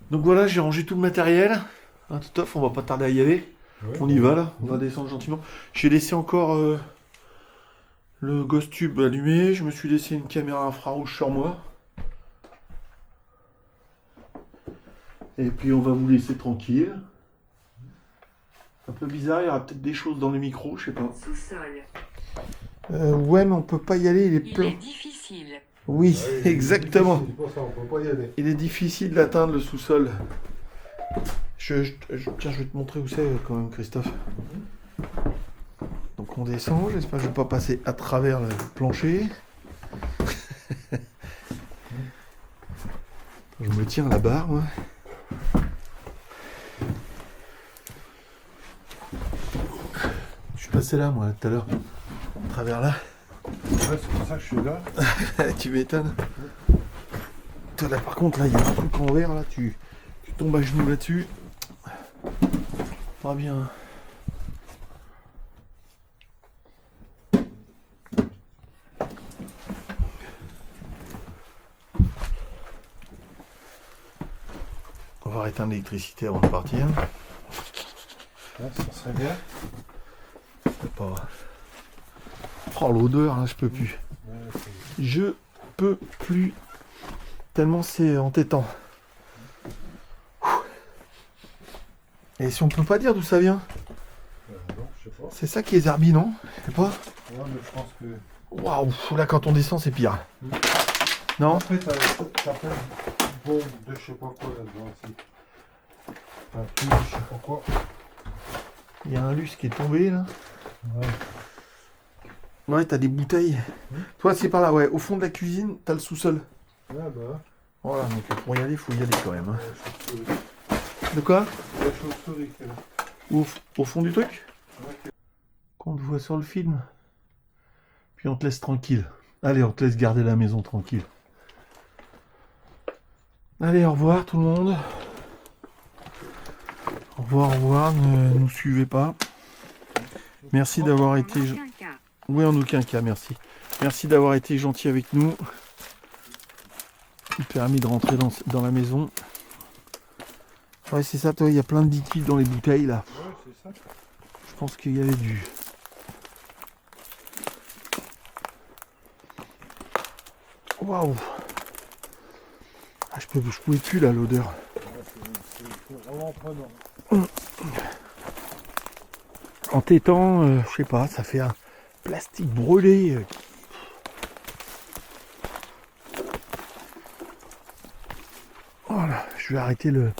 Donc voilà, j'ai rangé tout le matériel. Hein, Totof, on va pas tarder à y aller. ouais, On y va là, on va descendre gentiment. J'ai laissé encore le Ghost Tube allumé. Je me suis laissé une caméra infrarouge sur moi. Et puis on va vous laisser tranquille. Un peu bizarre, il y aura peut-être des choses dans les micros, je sais pas. Sous-sol. Ouais, mais on peut pas y aller, il est Il plein. est difficile. Oui, exactement. C'est pour ça, on peut pas y aller. Il est difficile d'atteindre le sous-sol. Tiens, je vais te montrer où c'est quand même, Christophe. Donc on descend, j'espère que je vais pas passer à travers le plancher. Je me tiens à la barre, moi. Je suis passé là, moi, tout à l'heure. À travers là. Ouais, c'est pour ça que je suis là. Tu m'étonnes. Toi, là, par contre, là, il y a un truc en verre, là, tu tombes à genoux là-dessus. Pas bien. On va arrêter l'électricité avant de partir. Ouais, ça serait bien. C'est pas... Oh, l'odeur, là, je peux plus. Ouais, Je peux plus. Tellement c'est entêtant. Et si on peut pas dire d'où ça vient? non, je sais pas. C'est ça qui est Zerbi, non? Je sais pas. Ouais, mais je pense que... Waouh, là quand on descend c'est pire. Non? Après, t'as plein de bombes de je sais pas quoi là-dedans aussi. Un truc, je sais pas quoi. Il y a un luce qui est tombé là. Ouais. Ouais, t'as des bouteilles. Toi c'est par là, ouais. Au fond de la cuisine, t'as le sous-sol. Ouais, bah. Voilà, donc pour y aller, faut y aller quand même. Hein. Ouais, De quoi? la chauve-souris qui est là. Au fond du truc? Ouais, Qu'on te voit sur le film. Puis on te laisse tranquille. Allez, on te laisse garder la maison tranquille. Allez, au revoir tout le monde. Au revoir, ne nous suivez pas. Merci d'avoir été... Oui, en aucun cas, merci. Merci d'avoir été gentil avec nous. Il permis de rentrer dans la maison. Ouais, c'est ça, toi, il y a plein de liquide dans les bouteilles, là. ouais, c'est ça. Je pense qu'il y avait du... Waouh! Ah, je pouvais plus, là, l'odeur. C'est vraiment prenant. En tétant, je sais pas, ça fait un plastique brûlé. Voilà, je vais arrêter le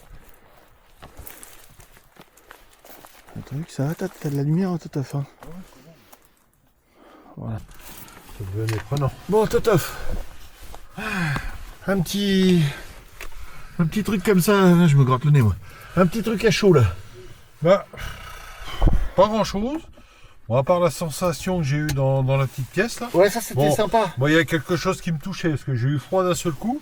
truc, ça va, t'as de la lumière, Totof, hein. Voilà. Ça devenait prenant. Bon, Totof, un petit truc comme ça, je me gratte le nez, moi. Un petit truc à chaud, là. Bah, pas grand chose. Bon, à part la sensation que j'ai eue dans la petite pièce là. Ouais, ça c'était Bon. sympa. Bon, il y a quelque chose qui me touchait parce que j'ai eu froid d'un seul coup.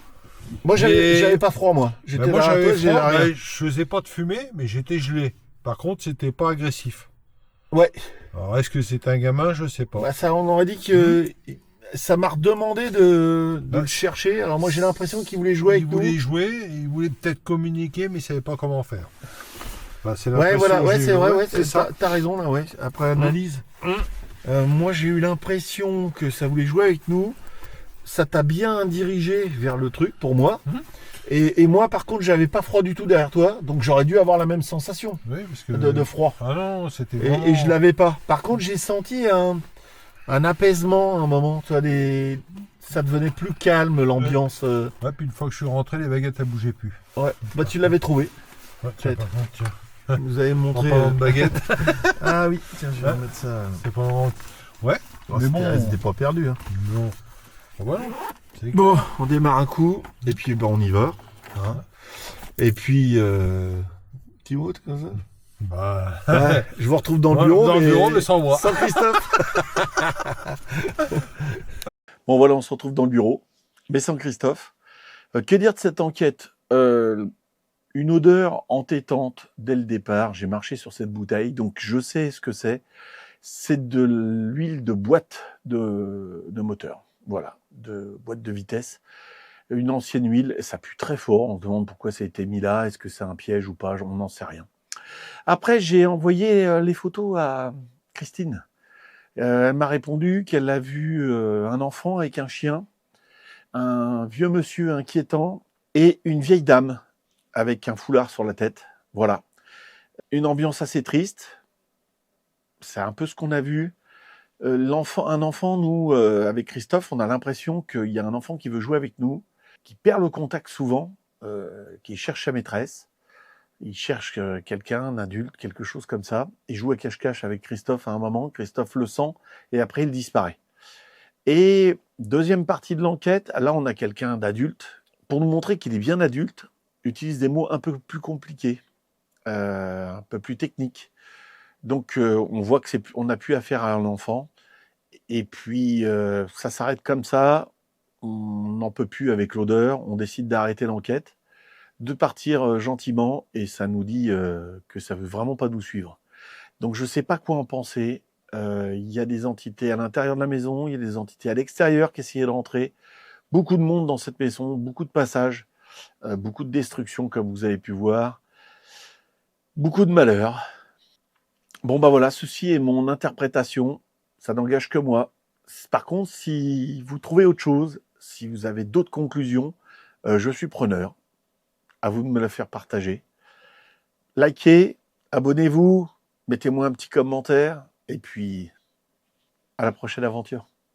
Moi, j'avais pas froid, moi. Bah, J'étais moi là, j'avais toi, j'ai froid, rien. mais je faisais pas de fumée, mais j'étais gelé. Par contre, c'était pas agressif. Ouais, Alors, est-ce que c'est un gamin? Je sais pas. bah ça, on aurait dit que ça m'a redemandé de le chercher. Alors moi, j'ai l'impression qu'il voulait jouer Il avec voulait nous. jouer, il voulait peut-être communiquer, mais il savait pas comment faire. Bah, c'est Ouais, l'impression voilà, que ouais, j'ai c'est eue. vrai, ouais, c'est ça. t'as raison là, ouais. Après analyse, Hum. moi j'ai eu l'impression que ça voulait jouer avec nous. Ça t'a bien dirigé vers le truc pour moi. Et moi, par contre, j'avais pas froid du tout derrière toi, donc j'aurais dû avoir la même sensation Oui, parce que... de froid. Ah non, c'était vraiment... Et je l'avais pas. Par contre, j'ai senti un apaisement à un moment. Tu vois, ça devenait plus calme l'ambiance. Ouais, puis une fois que je suis rentré, les baguettes, elles bougeaient plus. Ouais. Bah tu l'avais trouvé. Ouais, tiens, Peut-être. par contre, tiens. Tu nous avais En montré. parlant de baguettes, Ah oui, tiens, je vais Ouais. remettre ça. c'est pas vraiment... Ouais, Oh, mais bon... c'était pas perdu. Hein. Non. Ah, voilà. C'est... Bon, on démarre un coup, et puis bah, on y va. Hein. Et puis, petit mot comme ça. Bah... Ouais, je vous retrouve dans le Ouais, bureau. dans le bureau, mais sans moi. Sans Christophe. Bon voilà, on se retrouve dans le bureau, mais sans Christophe. Que dire de cette enquête? Une odeur entêtante dès le départ. J'ai marché sur cette bouteille, donc je sais ce que c'est. C'est de l'huile de boîte de moteur. Voilà, de boîte de vitesse. Une ancienne huile, ça pue très fort. On se demande pourquoi ça a été mis là. Est-ce que c'est un piège ou pas? On n'en sait rien. Après, j'ai envoyé les photos à Christine. Elle m'a répondu qu'elle a vu un enfant avec un chien, un vieux monsieur inquiétant et une vieille dame avec un foulard sur la tête. Voilà. Une ambiance assez triste. C'est un peu ce qu'on a vu. Un enfant, nous, avec Christophe, on a l'impression qu'il y a un enfant qui veut jouer avec nous, qui perd le contact souvent, qui cherche sa maîtresse. Il cherche quelqu'un, un adulte, quelque chose comme ça. Il joue à cache-cache avec Christophe à un moment. Christophe le sent et après il disparaît. Et deuxième partie de l'enquête, là on a quelqu'un d'adulte. Pour nous montrer qu'il est bien adulte, utilise des mots un peu plus compliqués, un peu plus techniques. Donc on voit que on n'a plus affaire à un enfant. Et puis ça s'arrête comme ça. On n'en peut plus avec l'odeur. On décide d'arrêter l'enquête, de partir gentiment, et ça nous dit que ça veut vraiment pas nous suivre. Donc je sais pas quoi en penser. Il y a des entités à l'intérieur de la maison, il y a des entités à l'extérieur qui essayaient de rentrer. Beaucoup de monde dans cette maison, beaucoup de passages, beaucoup de destruction comme vous avez pu voir, beaucoup de malheur. Bon bah voilà, ceci est mon interprétation, ça n'engage que moi. Par contre, si vous trouvez autre chose, si vous avez d'autres conclusions, je suis preneur. À vous de me la faire partager. Likez, abonnez-vous, mettez-moi un petit commentaire, et puis à la prochaine aventure.